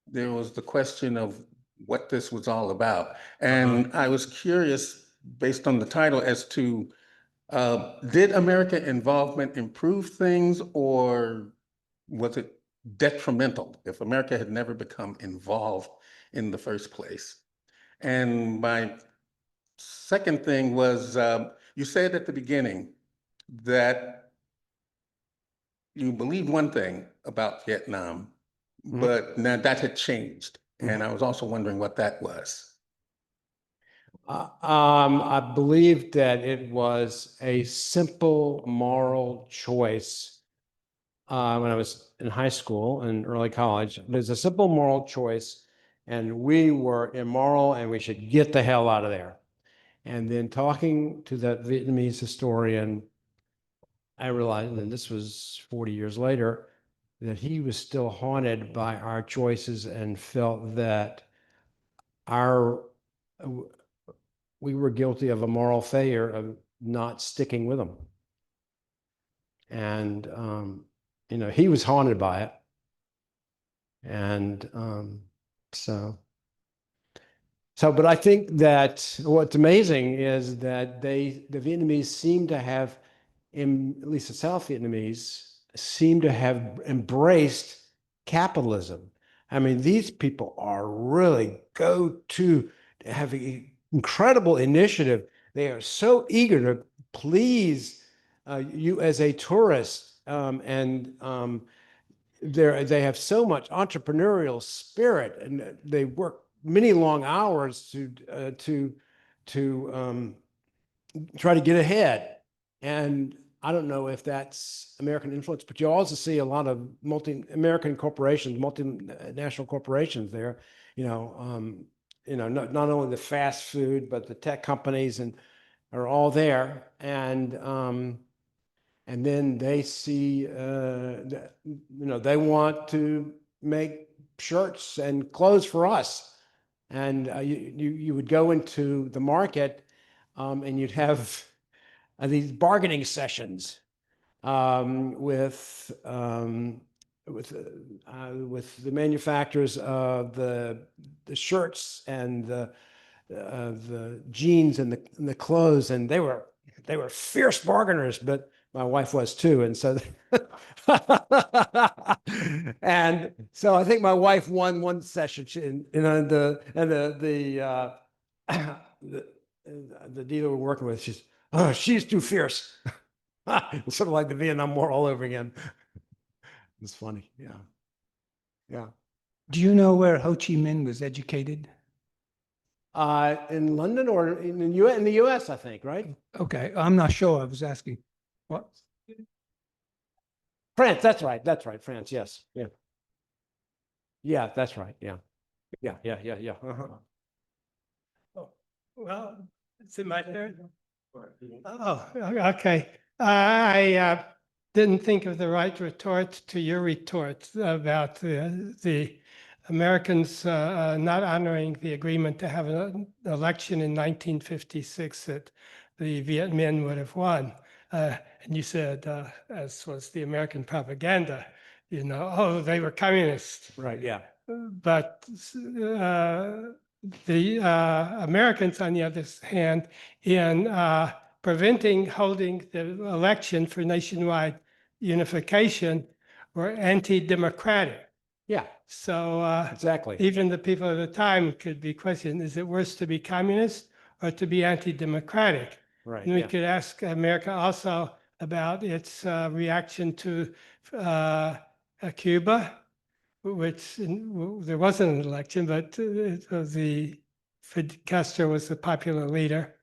there was the question of what this was all about. And I was curious, based on the title, as to did American involvement improve things, or was it detrimental if America had never become involved in the first place? And my second thing was, you said at the beginning that you believed one thing about Vietnam, but now that had changed. And I was also wondering what that was. I believe that it was a simple moral choice when I was in high school and early college. It was a simple moral choice, and we were immoral and we should get the hell out of there. And then talking to that Vietnamese historian, I realized, and this was 40 years later, that he was still haunted by our choices and felt that we were guilty of a moral failure of not sticking with them. And, he was haunted by it. And but I think that what's amazing is that the Vietnamese seem to have, at least the South Vietnamese, seem to have embraced capitalism. I mean, these people are really have incredible initiative. They are so eager to please you as a tourist, and they have so much entrepreneurial spirit, and they work many long hours to try to get ahead. And I don't know if that's American influence, but you also see a lot of multinational corporations there, not only the fast food, but the tech companies and are all there. And then they see, they want to make shirts and clothes for us. And you would go into the market and you'd have these bargaining sessions with the manufacturers of the shirts and the jeans and the clothes, and they were fierce bargainers, but my wife was too, and so and so I think my wife won one session, the dealer we're working with, she's too fierce. Sort of like the Vietnam War all over again. It's funny. Yeah. Yeah. Do you know where Ho Chi Minh was educated? In London or in the US, I think, right? Okay, I'm not sure. I was asking. What? France, that's right. That's right. France, yes. Yeah. Yeah, that's right. Yeah. Yeah, yeah, yeah, yeah. Uh-huh. Oh, well, it's in my turn. Oh, okay. I didn't think of the right retort to your retort about the Americans not honoring the agreement to have an election in 1956 that the Viet Minh would have won. And you said, as was the American propaganda, oh, they were communists. Right, yeah. But the Americans, on the other hand, in preventing holding the election for nationwide unification, were anti-democratic. Yeah, So exactly. even the people at the time could be questioned, is it worse to be communist or to be anti-democratic? Right, And we yeah. could ask America also about its reaction to Cuba, which there wasn't an election, but it was Castro was the popular leader.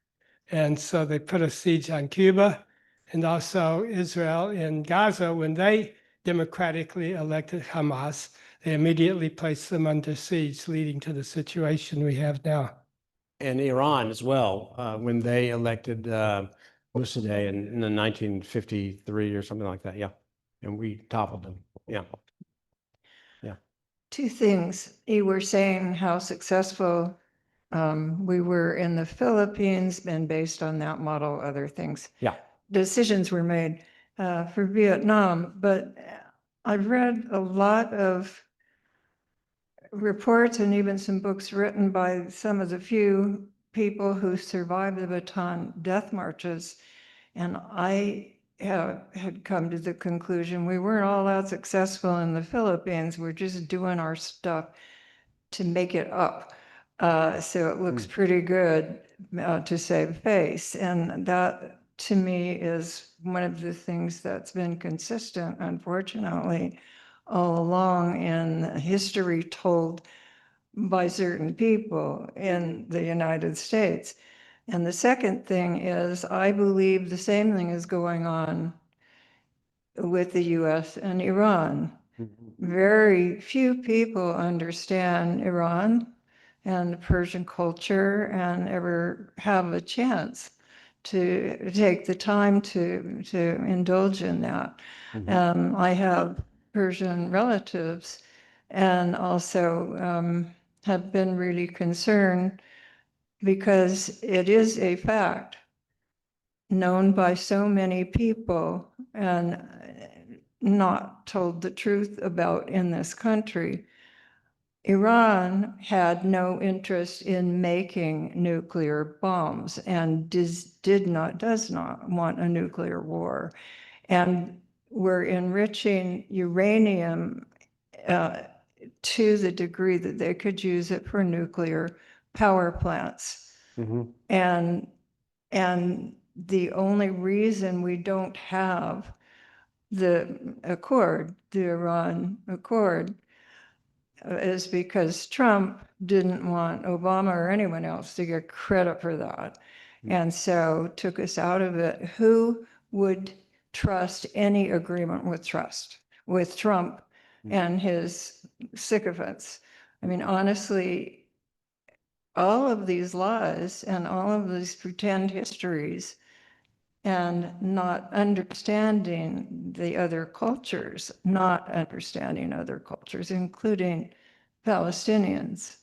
And so they put a siege on Cuba, and also Israel in Gaza. When they democratically elected Hamas, they immediately placed them under siege, leading to the situation we have now. And Iran as well, when they elected Mossadegh in 1953 or something like that. Yeah. And we toppled them. Yeah. Yeah. Two things. You were saying how successful we were in the Philippines, and based on that model, other things. Yeah. Decisions were made for Vietnam, but I've read a lot of reports and even some books written by some of the few people who survived the Bataan death marches. And I had come to the conclusion we weren't all that successful in the Philippines. We're just doing our stuff to make it up. So it looks pretty good to save face. And that, to me, is one of the things that's been consistent, unfortunately, all along in history told by certain people in the United States. And the second thing is, I believe the same thing is going on with the US and Iran. Very few people understand Iran and Persian culture and ever have a chance to take the time to indulge in that. I have Persian relatives and also have been really concerned because it is a fact known by so many people and not told the truth about in this country. Iran had no interest in making nuclear bombs and does not want a nuclear war. And we're enriching uranium to the degree that they could use it for nuclear power plants. And the only reason we don't have the accord, the Iran accord, is because Trump didn't want Obama or anyone else to get credit for that. And so took us out of it. Who would trust any agreement with Trump and his sycophants? I mean, honestly, all of these lies and all of these pretend histories and not understanding the other cultures, not understanding other cultures, including Palestinians,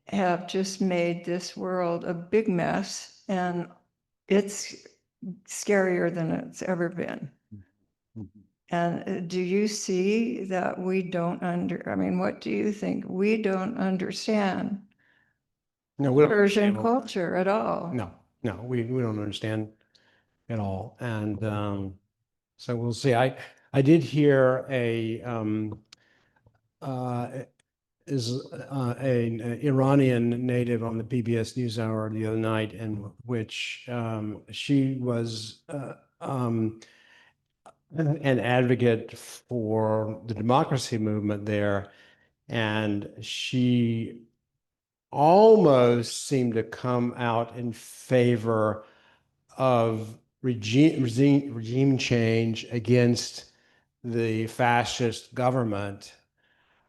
have just made this world a big mess, and it's scarier than it's ever been. And do you see that we don't I mean, what do you think? We don't understand No, we don't Persian understand all- culture at all. No, we don't understand at all. And so we'll see. I did hear uh, an Iranian native on the PBS NewsHour the other night, in which she was an advocate for the democracy movement there, and she almost seemed to come out in favor of regime change against the fascist government,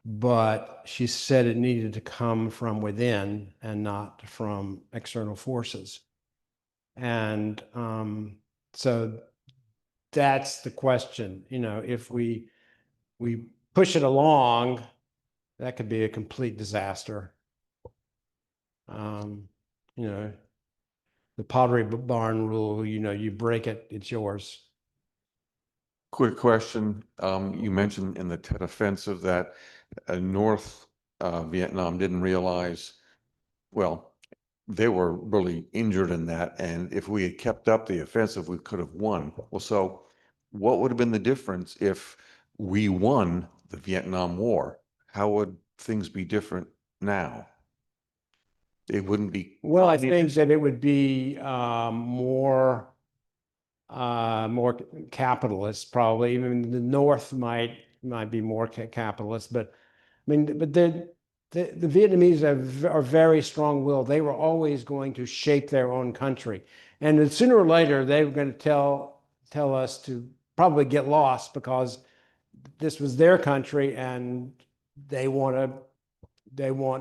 but she said it needed to come from within and not from external forces. And so that's the question. If we push it along, that could be a complete disaster. Um, you know, the Pottery Barn rule, you break it, it's yours. Quick question. You mentioned in the Tet Offensive that North Vietnam didn't realize, well, they were really injured in that. And if we had kept up the offensive, we could have won. Well, so what would have been the difference if we won the Vietnam War? How would things be different now? It wouldn't be. Well, I think that it would be more capitalist, probably. Even the North might be more capitalist, but I mean, but the Vietnamese are very strong-willed. They were always going to shape their own country, and then sooner or later they were going to tell us to probably get lost, because this was their country and they want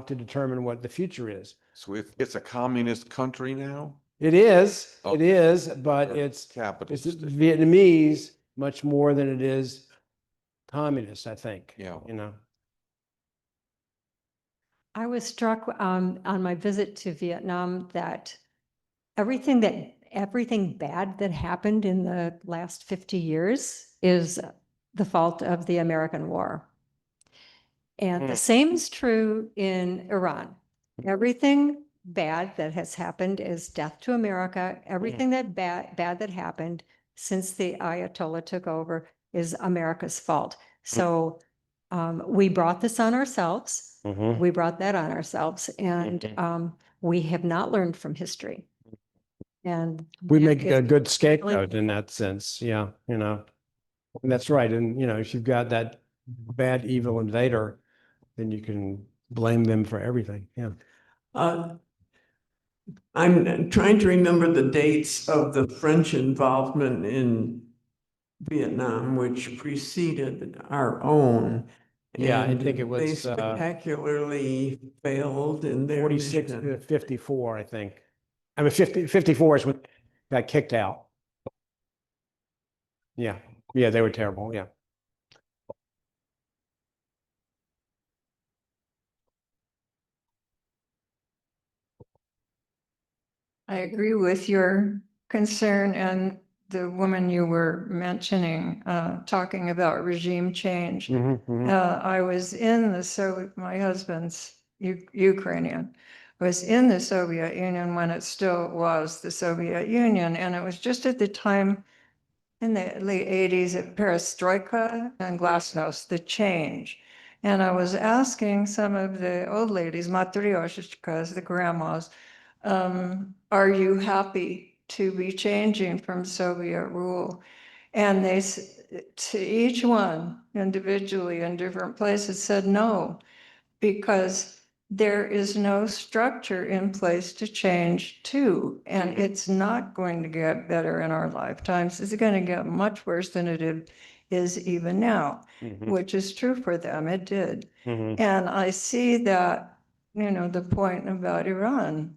to determine what the future is. So it's a communist country now? It is, Oh, but it's capitalist. Vietnamese much more than it is communist, I think. Yeah. I was struck on my visit to Vietnam that everything bad that happened in the last 50 years is the fault of the American war. And the same is true in Iran. Everything bad that has happened is death to America. Everything that bad that happened since the Ayatollah took over is America's fault. So we brought this on ourselves. We brought that on ourselves, and we have not learned from history. And We that make a is good scapegoat in that sense. Yeah, and that's right. And if you've got that bad, evil invader, then you can blame them for everything. Yeah. I'm trying to remember the dates of the French involvement in Vietnam, which preceded our own. Yeah, I and think it was, They spectacularly failed in their 46 mission. to 54, I think. I mean, 54 is when got kicked out. Yeah. Yeah, they were terrible. Yeah. I agree with your concern, and the woman you were mentioning, talking about regime change. I was in my husband's Ukrainian, was in the Soviet Union when it still was the Soviet Union. And it was just at the time in the late 80s at Perestroika and Glasnost, the change. And I was asking some of the old ladies, matryoshkas, the grandmas, are you happy to be changing from Soviet rule? And they, to each one individually in different places, said no, because there is no structure in place to change to, and it's not going to get better in our lifetimes. It's going to get much worse than it is even now, which is true for them. It did. And I see that the point about Iran.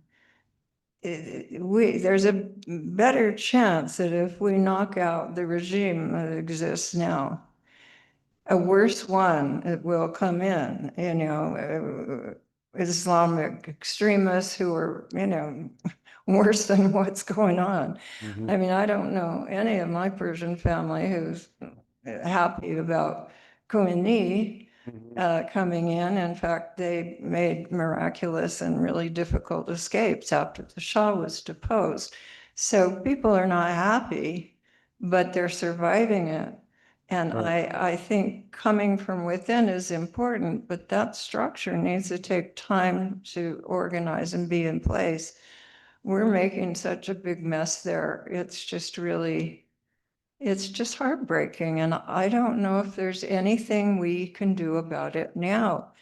There's a better chance that if we knock out the regime that exists now, a worse one will come in, Islamic extremists who are, worse than what's going on. Mhm. I mean, I don't know any of my Persian family who's happy about Khomeini coming in. In fact, they made miraculous and really difficult escapes after the Shah was deposed. So people are not happy, but they're surviving it. And Right. I think coming from within is important, but that structure needs to take time to organize and be in place. We're making such a big mess there. It's just heartbreaking. And I don't know if there's anything we can do about it now.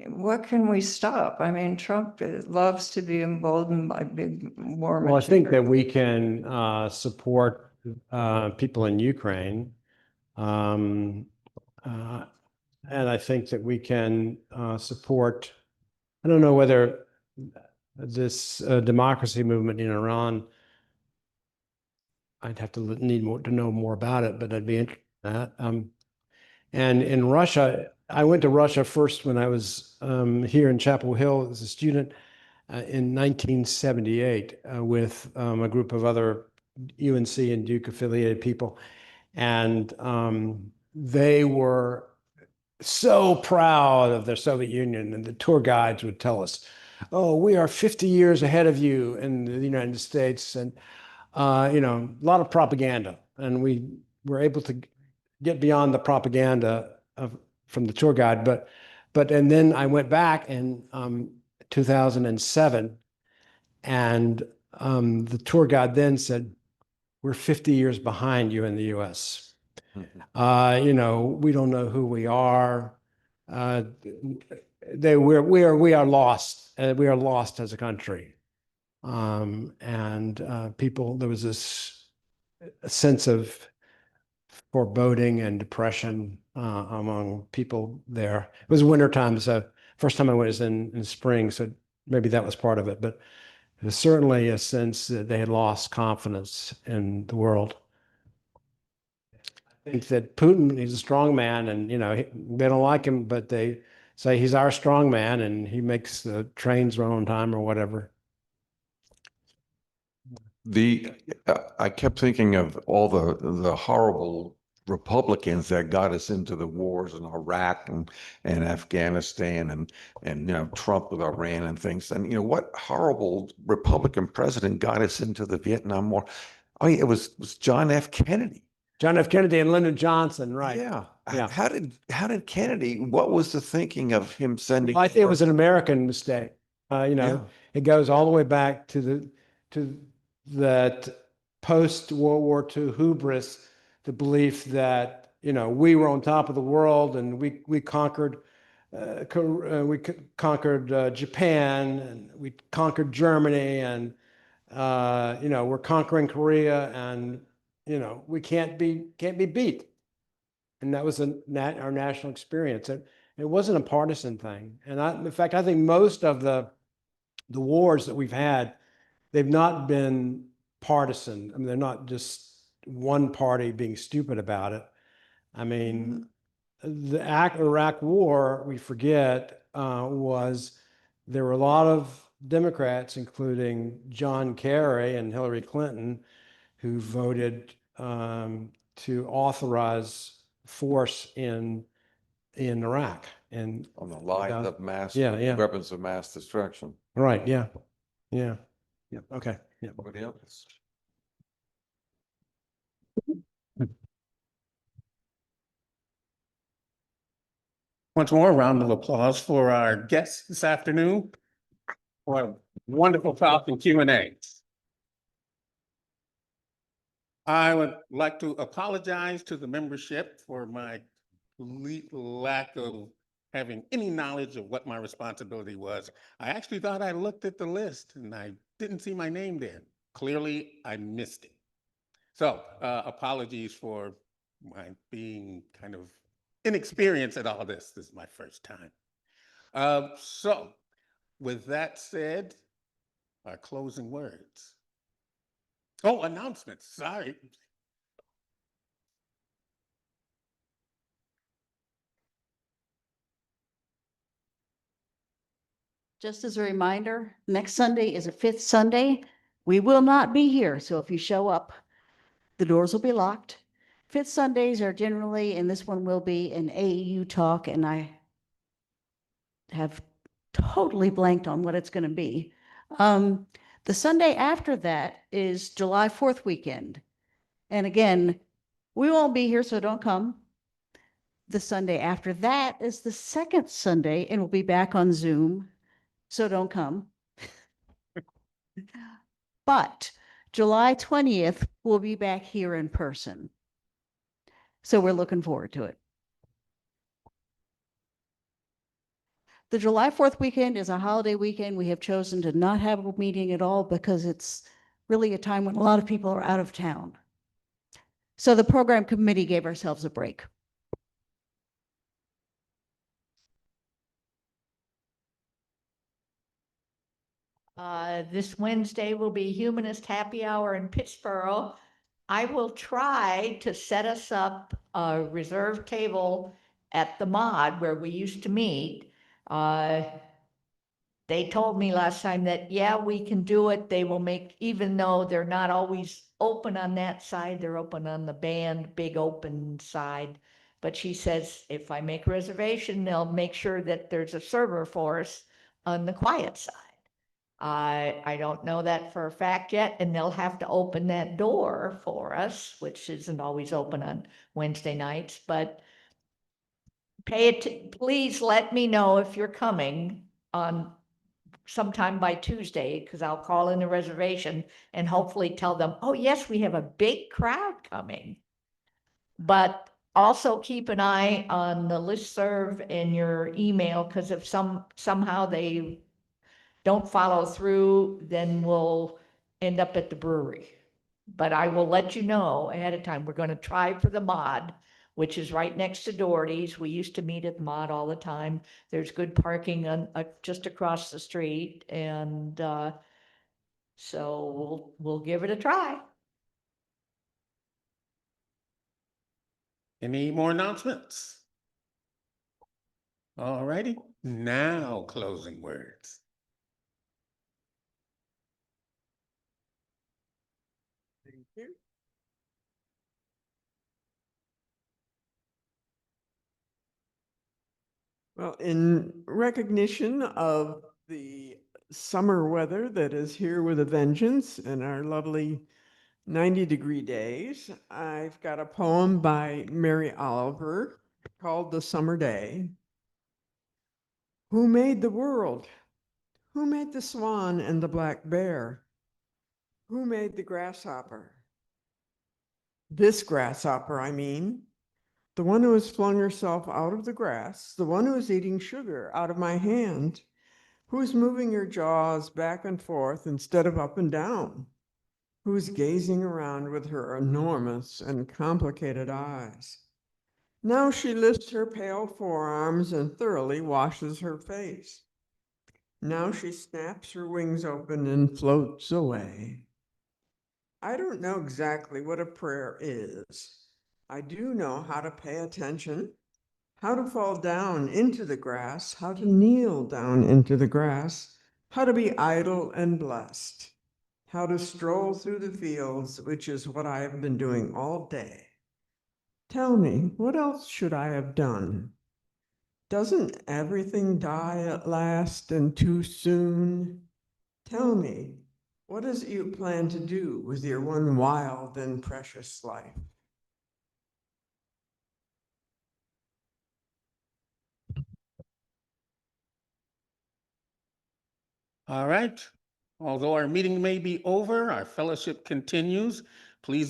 What can we stop? I mean, Trump loves to be emboldened by big war Well, I think that material. we can support people in Ukraine. Um, and I think that we can support, I don't know whether this democracy movement in Iran, I'd have to need more to know more about it, but I'd be interested in that. And in Russia, I went to Russia first when I was here in Chapel Hill as a student in 1978 with a group of other UNC and Duke affiliated people. And they were so proud of their Soviet Union, and the tour guides would tell us, "Oh, we are 50 years ahead of you in the United States," and a lot of propaganda, and we were able to get beyond the propaganda from the tour guide. And then I went back in 2007, and the tour guide then said, "We're 50 years behind you in the U.S." We don't know who we are. We are lost. We are lost as a country. There was this sense of foreboding and depression among people there. It was wintertime, so first time I went was in spring, so maybe that was part of it. But there's certainly a sense that they had lost confidence in the world. I think that Putin, he's a strong man, and they don't like him, but they say he's our strong man, and he makes the trains run on time or whatever. I kept thinking of all the horrible Republicans that got us into the wars in Iraq and Afghanistan and Trump with Iran and things. And what horrible Republican president got us into the Vietnam War? Oh, yeah, it was John F. Kennedy. John F. Kennedy and Lyndon Johnson, right? Yeah. Yeah. How did Kennedy? What was the thinking of him sending? Well, I think it was an American mistake. Yeah. It goes all the way back to that post-World War II hubris, the belief that we were on top of the world and we conquered Japan, and we conquered Germany, and we're conquering Korea, and we can't be beat. And that was our national experience. It wasn't a partisan thing. And in fact, I think most of the wars that we've had, they've not been partisan. I mean, they're not just one party being stupid about it. I mean, the Iraq War, we forget, there were a lot of Democrats, including John Kerry and Hillary Clinton, who voted to authorize force in Iraq. And On the lines of weapons of mass destruction. Right. Yeah. Yeah. Yeah. Okay. Yeah. What else? Once more, a round of applause for our guests this afternoon for a wonderful talk and Q&A. I would like to apologize to the membership for my complete lack of having any knowledge of what my responsibility was. I actually thought I looked at the list and I didn't see my name there. Clearly, I missed it. So apologies for my being kind of inexperienced at all this. This is my first time. So with that said, our closing words. Oh, announcements, sorry. Just as a reminder, next Sunday is a fifth Sunday. We will not be here, so if you show up, the doors will be locked. Fifth Sundays are generally, and this one will be, an AEU talk, and I have totally blanked on what it's going to be. The Sunday after that is July 4th weekend. And again, we won't be here, so don't come. The Sunday after that is the second Sunday, and we'll be back on Zoom, so don't come. But July 20th, we'll be back here in person. So we're looking forward to it. The July 4th weekend is a holiday weekend. We have chosen to not have a meeting at all because it's really a time when a lot of people are out of town. So the program committee gave ourselves a break. This Wednesday will be Humanist Happy Hour in Pittsburgh. I will try to set us up a reserved table at the mod where we used to meet. They told me last time that, yeah, we can do it. They will make, even though they're not always open on that side, they're open on the band, big open side. But she says, if I make a reservation, they'll make sure that there's a server for us on the quiet side. I don't know that for a fact yet, and they'll have to open that door for us, which isn't always open on Wednesday nights, but please let me know if you're coming on sometime by Tuesday, because I'll call in a reservation and hopefully tell them, oh, yes, we have a big crowd coming. But also keep an eye on the listserv and your email, because if somehow they don't follow through, then we'll end up at the brewery. But I will let you know ahead of time. We're going to try for the mod, which is right next to Doherty's. We used to meet at the mod all the time. There's good parking on just across the street, and so we'll give it a try. Any more announcements? All righty, now closing words. Thank you. Well, in recognition of the summer weather that is here with a vengeance and our lovely 90-degree days, I've got a poem by Mary Oliver called The Summer Day. Who made the world? Who made the swan and the black bear? Who made the grasshopper? This grasshopper, I mean. The one who has flung herself out of the grass, the one who is eating sugar out of my hand, who is moving her jaws back and forth instead of up and down, who is gazing around with her enormous and complicated eyes. Now she lifts her pale forearms and thoroughly washes her face. Now she snaps her wings open and floats away. I don't know exactly what a prayer is. I do know how to pay attention, how to fall down into the grass, how to kneel down into the grass, how to be idle and blessed, how to stroll through the fields, which is what I have been doing all day. Tell me, what else should I have done? Doesn't everything die at last and too soon? Tell me, what is it you plan to do with your one wild and precious life? All right. Although our meeting may be over, our fellowship continues. Please